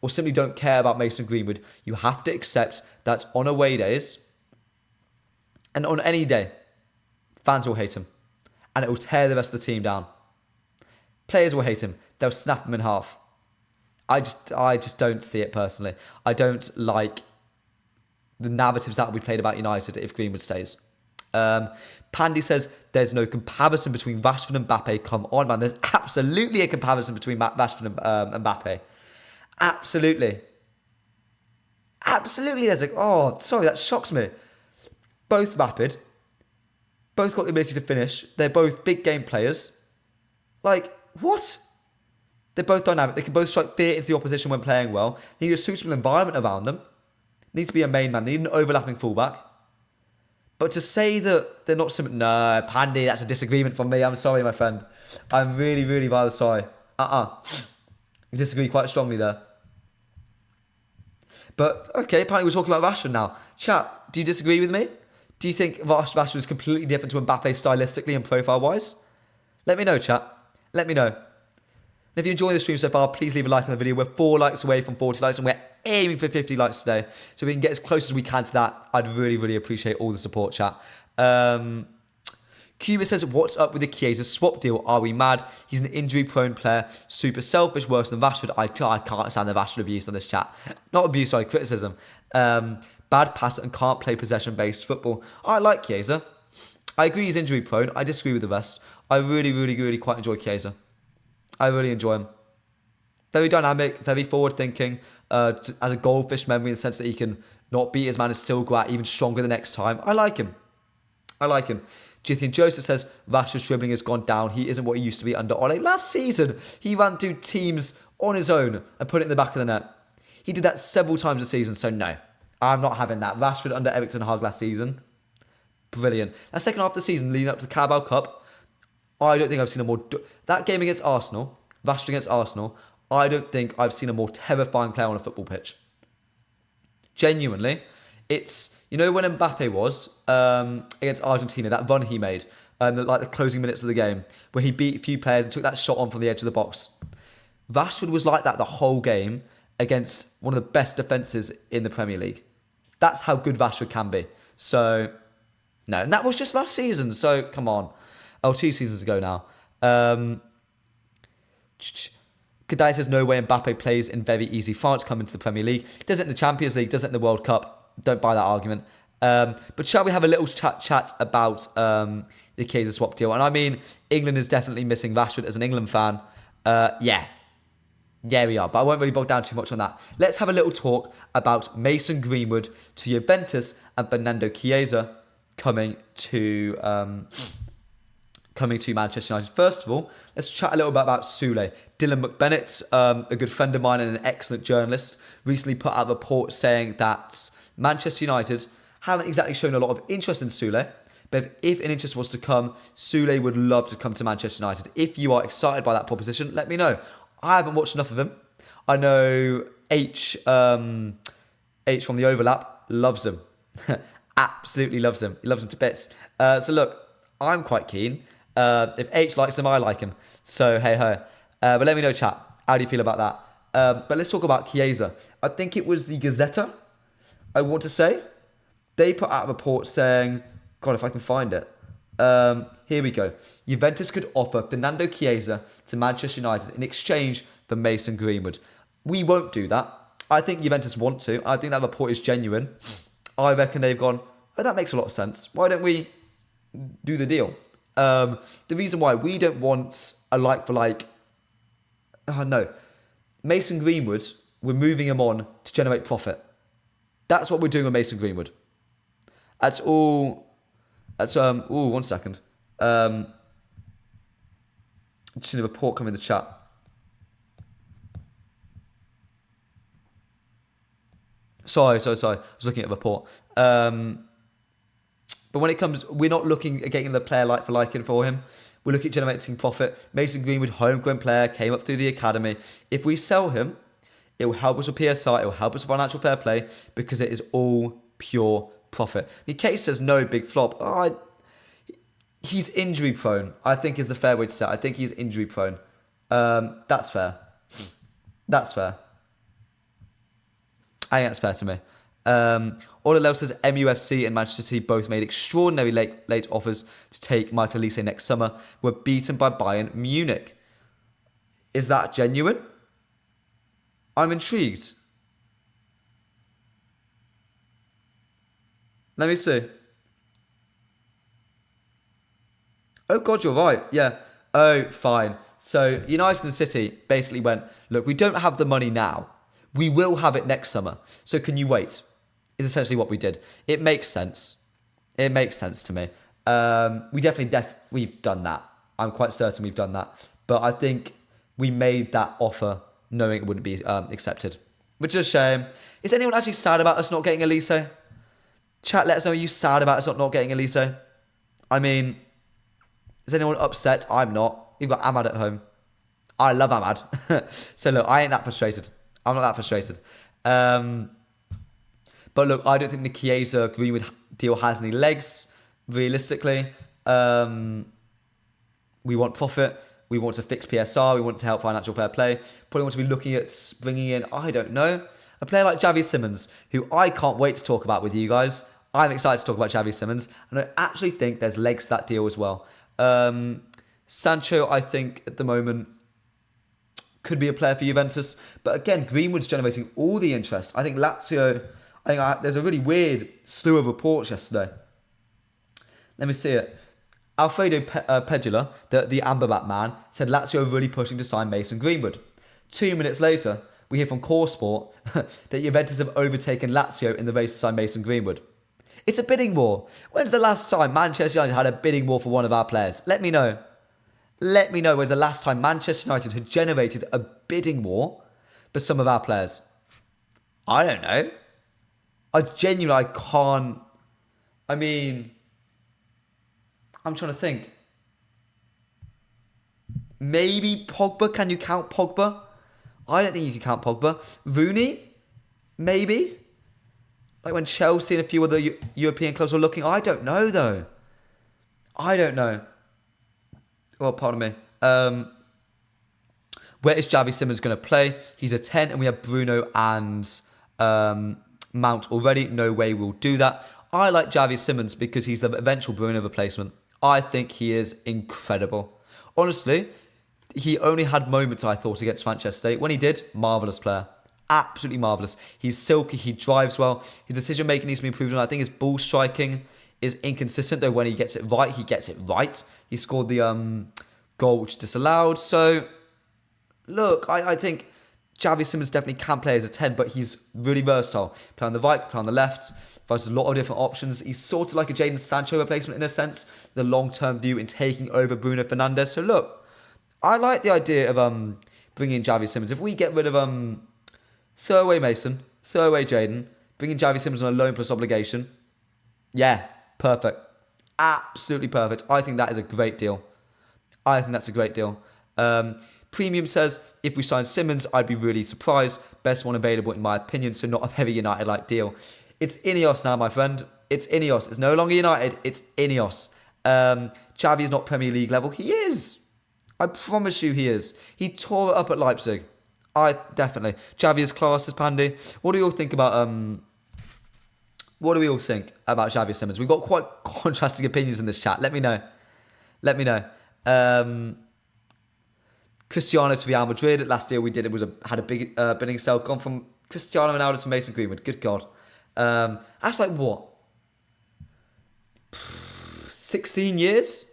or simply don't care about Mason Greenwood. You have to accept that on away days and on any day, fans will hate him, and it will tear the rest of the team down. Players will hate him. They'll snap him in half. I just don't see it personally. I don't like the narratives that will be played about United if Greenwood stays. Pandy says there's no comparison between Rashford and Mbappe. Come on, man. There's absolutely a comparison between Rashford and Mbappe. Absolutely. Absolutely. Sorry, that shocks me. Both rapid. Both got the ability to finish. They're both big game players. Like, what? They're both dynamic. They can both strike fear into the opposition when playing well. They need a suitable environment around them. They need to be a main man. They need an overlapping fullback. But to say that they're not similar... No, Pandy, that's a disagreement from me. I'm sorry, my friend. I'm really, really rather sorry. You disagree quite strongly there. But, okay, apparently we're talking about Rashford now. Chat, do you disagree with me? Do you think Rashford is completely different to Mbappe stylistically and profile-wise? Let me know, chat. Let me know. And if you enjoy the stream so far, please leave a like on the video. We're 4 likes away from 40 likes, and we're aiming for 50 likes today. So if we can get as close as we can to that, I'd really, really appreciate all the support, chat. Cuba says, what's up with the Chiesa swap deal? Are we mad? He's an injury-prone player, super selfish, worse than Rashford. I can't stand the Rashford abuse on this chat. Not abuse, sorry, criticism. Bad passer and can't play possession-based football. I like Chiesa. I agree he's injury-prone. I disagree with the rest. I really, really, really quite enjoy Chiesa. I really enjoy him. Very dynamic, very forward-thinking. As a goldfish memory in the sense that he can not beat his man and still go out even stronger the next time. I like him. I like him. Jithian Joseph says, Rashford's dribbling has gone down. He isn't what he used to be under Ole. Last season, he ran through teams on his own and put it in the back of the net. He did that several times a season, so no. I'm not having that. Rashford under Erik ten Hag last season. Brilliant. That second half of the season, leading up to the Carabao Cup, I don't think I've seen a more... That game against Arsenal, Rashford against Arsenal, I don't think I've seen a more terrifying player on a football pitch. Genuinely. It's... You know when Mbappe was against Argentina, that run he made, like the closing minutes of the game, where he beat a few players and took that shot on from the edge of the box. Rashford was like that the whole game against one of the best defences in the Premier League. That's how good Rashford can be. So, no. And that was just last season, so come on. 2 seasons ago now. Kadai says, no way Mbappe plays in very easy France coming to the Premier League. Does it in the Champions League, does it in the World Cup. Don't buy that argument. But shall we have a little chat about the Chiesa swap deal? And I mean, England is definitely missing Rashford as an England fan. Yeah, we are. But I won't really bog down too much on that. Let's have a little talk about Mason Greenwood to Juventus and Fernando Chiesa coming to Manchester United. First of all, let's chat a little bit about Sule. Dylan McBennett, a good friend of mine and an excellent journalist, recently put out a report saying that Manchester United haven't exactly shown a lot of interest in Sule, but if an interest was to come, Sule would love to come to Manchester United. If you are excited by that proposition, let me know. I haven't watched enough of him. I know H from the Overlap loves him. Absolutely loves him. He loves him to bits. So look, I'm quite keen. If H likes him, I like him. So hey ho. But let me know, chat. How do you feel about that? But let's talk about Chiesa. I think it was the Gazzetta, I want to say. They put out a report saying, God, if I can find it. Here we go. Juventus could offer Fernando Chiesa to Manchester United in exchange for Mason Greenwood. We won't do that. I think Juventus want to. I think that report is genuine. I reckon they've gone, oh, that makes a lot of sense. Why don't we do the deal? The reason why we don't want a like-for-like... no. Mason Greenwood, we're moving him on to generate profit. That's what we're doing with Mason Greenwood. That's all... one second. Just seen a report come in the chat. Sorry. I was looking at a report. But But when it comes, we're not looking at getting the player like for liking for him. We're looking at generating profit. Mason Greenwood, homegrown player, came up through the academy. If we sell him, it will help us with PSR. It will help us with financial fair play because it is all pure profit. Case says no, big flop. He's injury prone, I think is the fair way to say it. I think he's injury prone. That's fair. That's fair. I think that's fair to me. Orlel says MUFC and Manchester City both made extraordinary late offers to take Michael Olise next summer. Were beaten by Bayern Munich. Is that genuine? I'm intrigued. Let me see. Oh, God, you're right. Yeah. Oh, fine. So United and City basically went, look, we don't have the money now. We will have it next summer. So can you wait? Is essentially what we did. It makes sense. It makes sense to me. We've done that. I'm quite certain we've done that. But I think we made that offer knowing it wouldn't be accepted. Which is a shame. Is anyone actually sad about us not getting Olise? Chat, let us know, are you sad about us not getting Olise? I mean, is anyone upset? I'm not. You've got Ahmad at home. I love Ahmad. So look, I ain't that frustrated. I'm not that frustrated. But look, I don't think the Chiesa Greenwood deal has any legs, realistically. We want profit. We want to fix PSR. We want to help financial fair play. Probably want to be looking at bringing in, I don't know, a player like Xavi Simons, who I can't wait to talk about with you guys. I'm excited to talk about Xavi Simons. And I actually think there's legs to that deal as well. Sancho, I think, at the moment, could be a player for Juventus. But again, Greenwood's generating all the interest. I think Lazio... there's a really weird slew of reports yesterday. Let me see it. Alfredo Pedula, the Amberbat man, said Lazio are really pushing to sign Mason Greenwood. 2 minutes later, we hear from Core Sport that Juventus have overtaken Lazio in the race to sign Mason Greenwood. It's a bidding war. When's the last time Manchester United had a bidding war for one of our players? Let me know. Let me know when's the last time Manchester United had generated a bidding war for some of our players. I don't know. I can't. I mean, I'm trying to think. Maybe Pogba. Can you count Pogba? I don't think you can count Pogba. Rooney? Maybe? Like when Chelsea and a few other European clubs were looking. I don't know, though. I don't know. Oh, pardon me. Where is Xavi Simons going to play? He's a 10 and we have Bruno and... Mount already. No way we'll do that. I like Xavi Simons because he's the eventual Bruno replacement. I think he is incredible. Honestly, he only had moments, I thought, against Manchester State. When he did, marvellous player. Absolutely marvellous. He's silky. He drives well. His decision making needs to be improved on. I think his ball striking is inconsistent, though when he gets it right, he gets it right. He scored the goal which is disallowed. So, look, I think... Xavi Simons definitely can play as a 10, but he's really versatile. Play on the right, play on the left. There's a lot of different options. He's sort of like a Jadon Sancho replacement in a sense. The long-term view in taking over Bruno Fernandes. So look, I like the idea of bringing in Xavi Simons. If we get rid of throw away Mason, throw away Jadon, bringing Xavi Simons on a loan plus obligation. Yeah, perfect. Absolutely perfect. I think that is a great deal. I think that's a great deal. Premium says, if we sign Simmons, I'd be really surprised. Best one available in my opinion, so not a heavy United-like deal. It's Ineos now, my friend. It's Ineos. It's no longer United. It's Ineos. Xavi is not Premier League level. He is. I promise you he is. He tore it up at Leipzig. Definitely. Xavi is class as Pandy. What do you all think about... What do we all think about Xavi Simons? We've got quite contrasting opinions in this chat. Let me know. Let me know. Cristiano to Real Madrid. Last deal we did, had a big bidding sale. Gone from Cristiano Ronaldo to Mason Greenwood. Good God. That's like what? 16 years?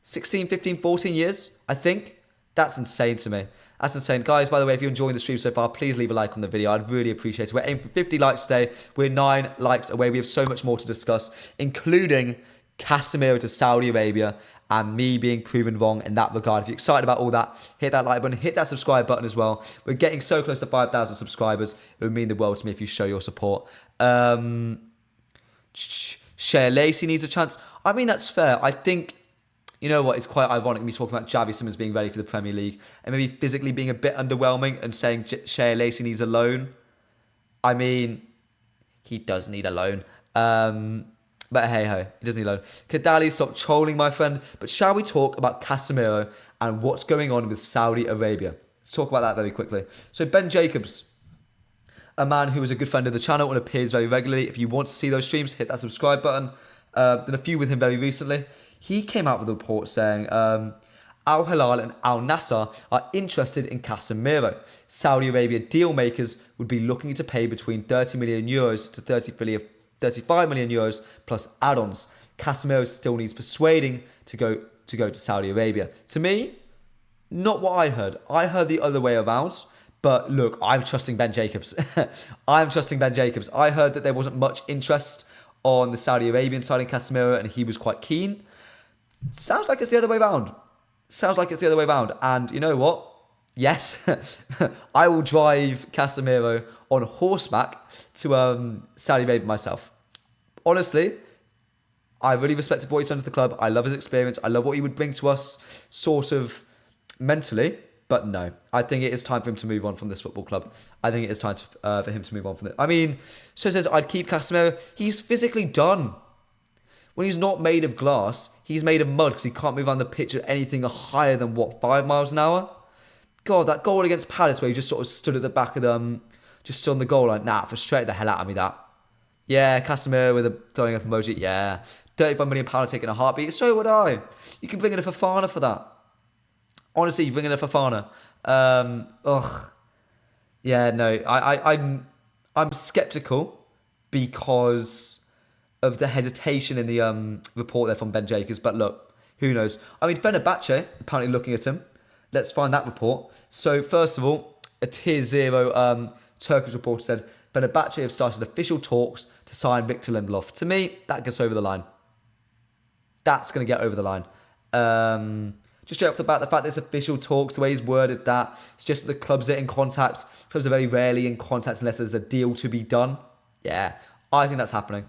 16, 15, 14 years, I think. That's insane to me. That's insane. Guys, by the way, if you're enjoying the stream so far, please leave a like on the video. I'd really appreciate it. We're aiming for 50 likes today. We're 9 likes away. We have so much more to discuss, including Casemiro to Saudi Arabia and me being proven wrong in that regard. If you're excited about all that, hit that like button, hit that subscribe button as well. We're getting so close to 5,000 subscribers. It would mean the world to me if you show your support. Shea Lacey needs a chance. I mean, that's fair. I think, you know what, it's quite ironic me talking about Javi Simmons being ready for the Premier League and maybe physically being a bit underwhelming and saying Shea Lacey needs a loan. I mean, he does need a loan. But hey-ho, he doesn't need a loan. Kadali, stop trolling, my friend. But shall we talk about Casemiro and what's going on with Saudi Arabia? Let's talk about that very quickly. So Ben Jacobs, a man who is a good friend of the channel and appears very regularly. If you want to see those streams, hit that subscribe button. Done a few with him very recently. He came out with a report saying Al Hilal and Al Nassr are interested in Casemiro. Saudi Arabia deal makers would be looking to pay between 30 million euros to 35 million euros plus add-ons. Casemiro still needs persuading to go to Saudi Arabia. To me, not what I heard. I heard the other way around. But look, I'm trusting Ben Jacobs. I'm trusting Ben Jacobs. I heard that there wasn't much interest on the Saudi Arabian side in Casemiro and he was quite keen. Sounds like it's the other way around. And you know what? Yes, I will drive Casemiro on horseback to Saudi Arabia myself. Honestly, I really respect what he's done to the club. I love his experience. I love what he would bring to us sort of mentally. But no, I think it is time for him to move on from this football club. I think it is time for him to move on from it. I mean, so it says I'd keep Casemiro. He's physically done. When he's not made of glass, he's made of mud because he can't move on the pitch at anything higher than, 5 miles an hour? God, that goal against Palace where he just sort of stood at the back of them, just stood on the goal line. Nah, frustrated the hell out of me, that. Yeah, Casemiro with a throwing up emoji. Yeah, £35 million taking a heartbeat. So would I. You can bring in a Fofana for that. Honestly, you bring in a Fofana. Yeah, no, I'm sceptical because of the hesitation in the report there from Ben Jacobs. But look, who knows? I mean, Fenerbahce apparently looking at him. Let's find that report. So first of all, a Tier 0 Turkish reporter said Fenerbahce have started official talks to sign Victor Lindelof. To me, that gets over the line. That's going to get over the line. Just straight off the bat, the fact that it's official talks, the way he's worded that, it's just that the clubs are in contact. Clubs are very rarely in contact unless there's a deal to be done. Yeah, I think that's happening.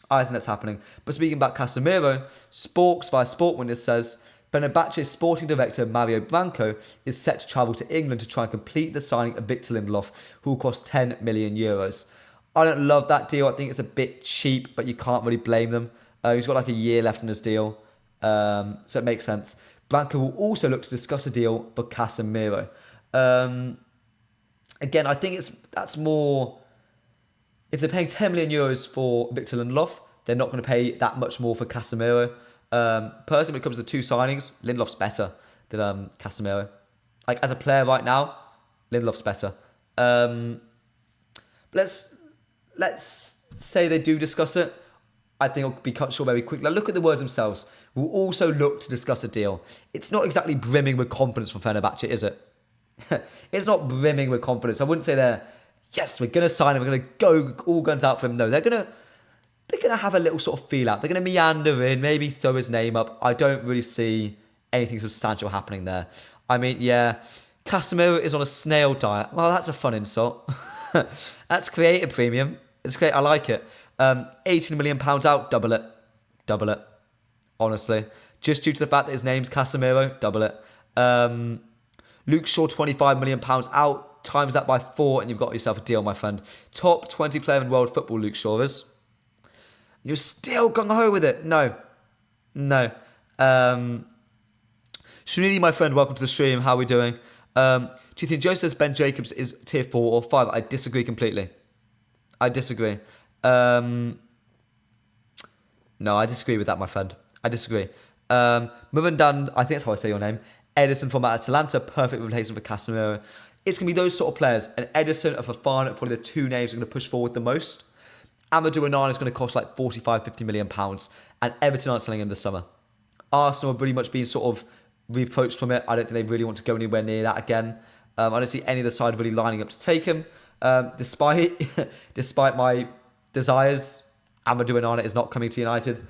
But speaking about Casemiro, Sporks via Sport Witness says Fenerbahce's sporting director Mario Branco is set to travel to England to try and complete the signing of Victor Lindelof, who will cost 10 million euros. I don't love that deal. I think it's a bit cheap, but you can't really blame them. He's got like a year left in his deal, so it makes sense. Branco will also look to discuss a deal for Casemiro. Again, I think that's more. If they're paying 10 million euros for Victor Lindelof, they're not going to pay that much more for Casemiro. Personally, when it comes to the two signings, Lindelof's better than Casemiro. Like, as a player right now, Lindelof's better. Let's say they do discuss it. I think it'll be cut short very quickly. Now, look at the words themselves. We'll also look to discuss a deal. It's not exactly brimming with confidence from Fenerbahce, is it? It's not brimming with confidence. I wouldn't say yes, we're going to sign him. We're going to go all guns out for him. No, they're going to have a little sort of feel out. They're going to meander in, maybe throw his name up. I don't really see anything substantial happening there. I mean, yeah, Casemiro is on a snail diet. Well, that's a fun insult. That's creative premium. It's great. I like it. 18 million pounds out, double it. Honestly, just due to the fact that his name's Casemiro, double it. Luke Shaw, 25 million pounds out, times that by 4, and you've got yourself a deal, my friend. Top 20 player in world football, Luke Shaw is. You're still gung-ho with it. No. Shanidi, my friend, welcome to the stream. How are we doing? Do you think Joe says Ben Jacobs is tier 4 or 5? I disagree completely. I disagree. No, I disagree with that, my friend. I disagree. Muvandan, I think that's how I say your name. Edison from Atalanta, perfect replacement for Casemiro. It's going to be those sort of players. And Edison or Fofana are probably the two names that are going to push forward the most. Amadou Onana is going to cost like 45-50 million pounds. And Everton aren't selling him this summer. Arsenal have pretty much been sort of reapproached from it. I don't think they really want to go anywhere near that again. I don't see any of the side really lining up to take him. Despite my desires, Amadou Onana is not coming to United.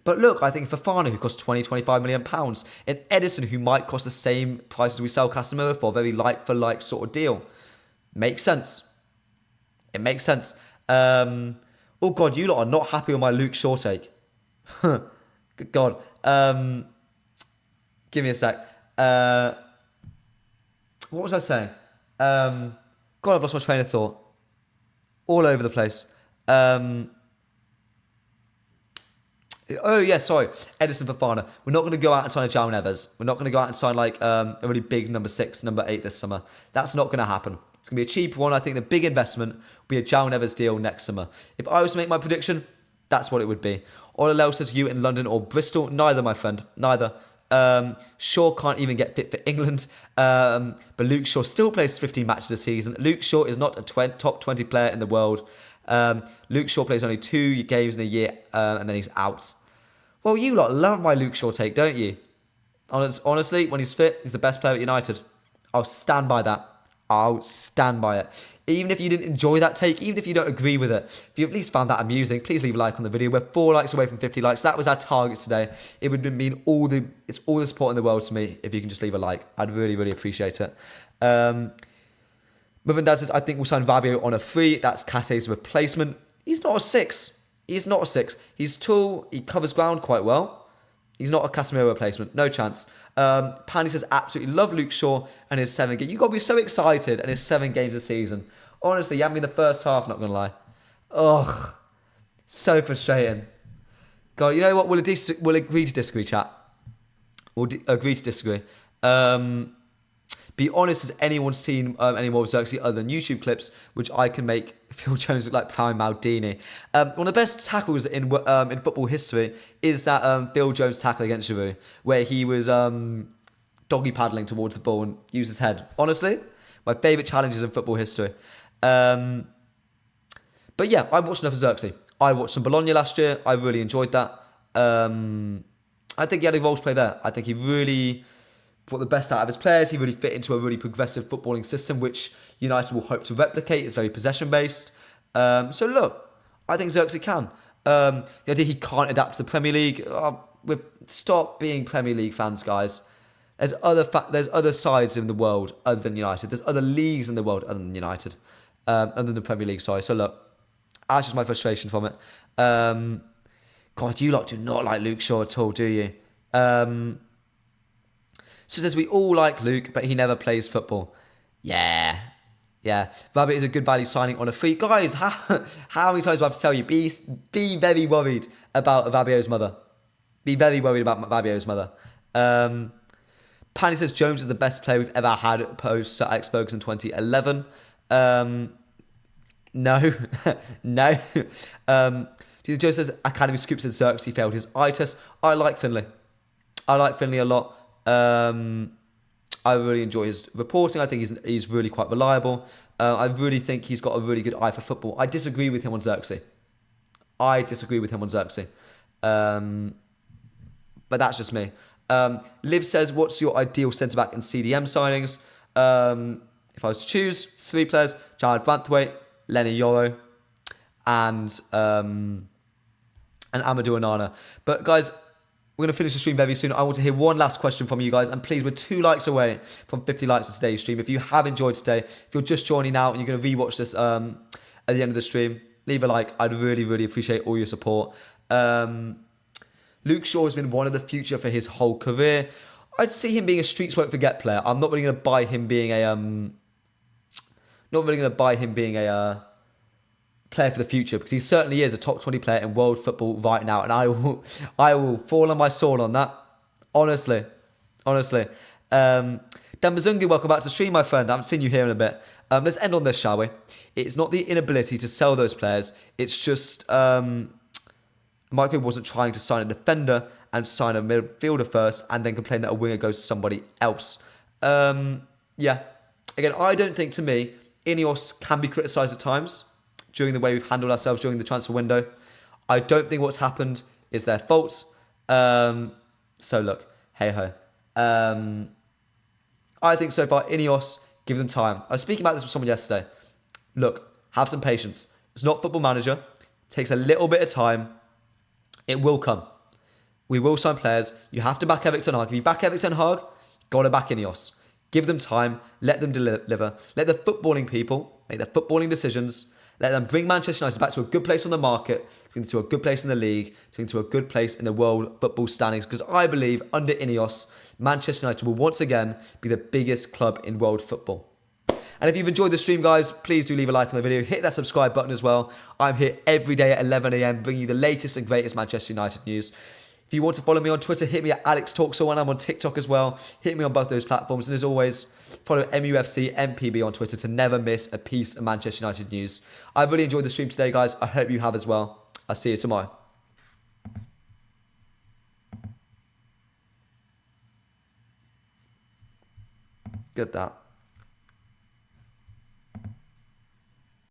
But look, I think Fofana, who costs 20-25 million pounds, and Edison, who might cost the same price as we sell Casemiro for, a very like-for-like sort of deal, makes sense. It makes sense. Oh, God, you lot are not happy with my Luke Shaw take. Good God. Give me a sec. What was I saying? God, I've lost my train of thought. All over the place. Oh, yeah, sorry. Edison Fofana. We're not going to go out and sign a João Neves. We're not going to go out and sign like a really big number 6, number 8 this summer. That's not going to happen. It's going to be a cheap one. I think the big investment will be a João Neves deal next summer. If I was to make my prediction, that's what it would be. Olalel says you in London or Bristol. Neither, my friend. Neither. Shaw can't even get fit for England. But Luke Shaw still plays 15 matches a season. Luke Shaw is not a top 20 player in the world. Luke Shaw plays only 2 games in a year and then he's out. Well, you lot love my Luke Shaw take, don't you? Honestly, when he's fit, he's the best player at United. I'll stand by that. I'll stand by it. Even if you didn't enjoy that take, even if you don't agree with it, if you at least found that amusing, please leave a like on the video. We're 4 likes away from 50 likes. That was our target today. It would mean all the support in the world to me if you can just leave a like. I'd really, really appreciate it. Mother and Dad says, I think we'll sign Fabio on a free. That's Casse's replacement. He's not a 6. He's not a 6. He's tall. He covers ground quite well. He's not a Casemiro replacement. No chance. Pandy says, absolutely love Luke Shaw and his 7 games. You've got to be so excited and his 7 games a season. Honestly, you had me in the first half, not going to lie. Ugh. So frustrating. God, you know what? We'll agree to disagree, chat. We'll agree to disagree. Be honest, has anyone seen any more of ZIRKZEE other than YouTube clips, which I can make Phil Jones look like Prime Maldini? One of the best tackles in football history is that Phil Jones tackle against Yoro, where he was doggy paddling towards the ball and used his head. Honestly, my favourite challenges in football history. But yeah, I watched enough of ZIRKZEE. I watched some Bologna last year. I really enjoyed that. I think he had a role to play there. I think he really brought the best out of his players. He really fit into a really progressive footballing system, which United will hope to replicate. It's very possession-based. So look, I think ZIRKZEE can. The idea he can't adapt to the Premier League, stop being Premier League fans, guys. There's other sides in the world other than United. There's other leagues in the world other than United, other than the Premier League, sorry. So look, that's just my frustration from it. God, you lot do not like Luke Shaw at all, do you? So says we all like Luke, but he never plays football. Yeah. Rabbit is a good value signing on a free. Guys, how many times do I have to tell you? Be very worried about Fabio's mother. Be very worried about Fabio's mother. Panny says Jones is the best player we've ever had post Sir Alex Ferguson 2011. No. Joe says Academy Scoops and ZIRKZEE failed his eye test. I like Finlay. I like Finlay a lot. I really enjoy his reporting. I think he's really quite reliable. I really think he's got a really good eye for football. I disagree with him on ZIRKZEE. But that's just me. Liv says, what's your ideal centre-back and CDM signings? If I was to choose 3 players, Jared Branthwaite, Lenny Yoro, and Amadou Onana. But guys, we're going to finish the stream very soon. I want to hear one last question from you guys. And please, we're 2 likes away from 50 likes on today's stream. If you have enjoyed today, if you're just joining now and you're going to rewatch this at the end of the stream, leave a like. I'd really, really appreciate all your support. Luke Shaw has been one of the future for his whole career. I'd see him being a streets won't forget player. I'm not really going to buy him being a player for the future, because he certainly is a top 20 player in world football right now, and I will fall on my sword on that. Honestly. Dambazungi, welcome back to the stream, my friend. I haven't seen you here in a bit. Let's end on this, shall we? It's not the inability to sell those players. It's just Michael wasn't trying to sign a defender and sign a midfielder first and then complain that a winger goes to somebody else. Yeah. Again, I don't think, to me, Ineos can be criticised at times during the way we've handled ourselves during the transfer window. I don't think what's happened is their fault. So look, hey-ho. I think so far, Ineos, give them time. I was speaking about this with someone yesterday. Look, have some patience. It's not Football Manager. It takes a little bit of time. It will come. We will sign players. You have to back Eric Ten Hag. If you back Eric Ten Hag, you've got to back Ineos. Give them time. Let them deliver. Let the footballing people make their footballing decisions. Let them bring Manchester United back to a good place on the market, to a good place in the league, to a good place in the world football standings. Because I believe under Ineos, Manchester United will once again be the biggest club in world football. And if you've enjoyed the stream, guys, please do leave a like on the video. Hit that subscribe button as well. I'm here every day at 11 a.m. bringing you the latest and greatest Manchester United news. If you want to follow me on Twitter, hit me at AlexTalkSo, and I'm on TikTok as well. Hit me on both those platforms. And as always, follow mufcMPB on Twitter to never miss a piece of Manchester United news. I've really enjoyed the stream today, guys. I hope you have as well. I'll see you tomorrow. Good that.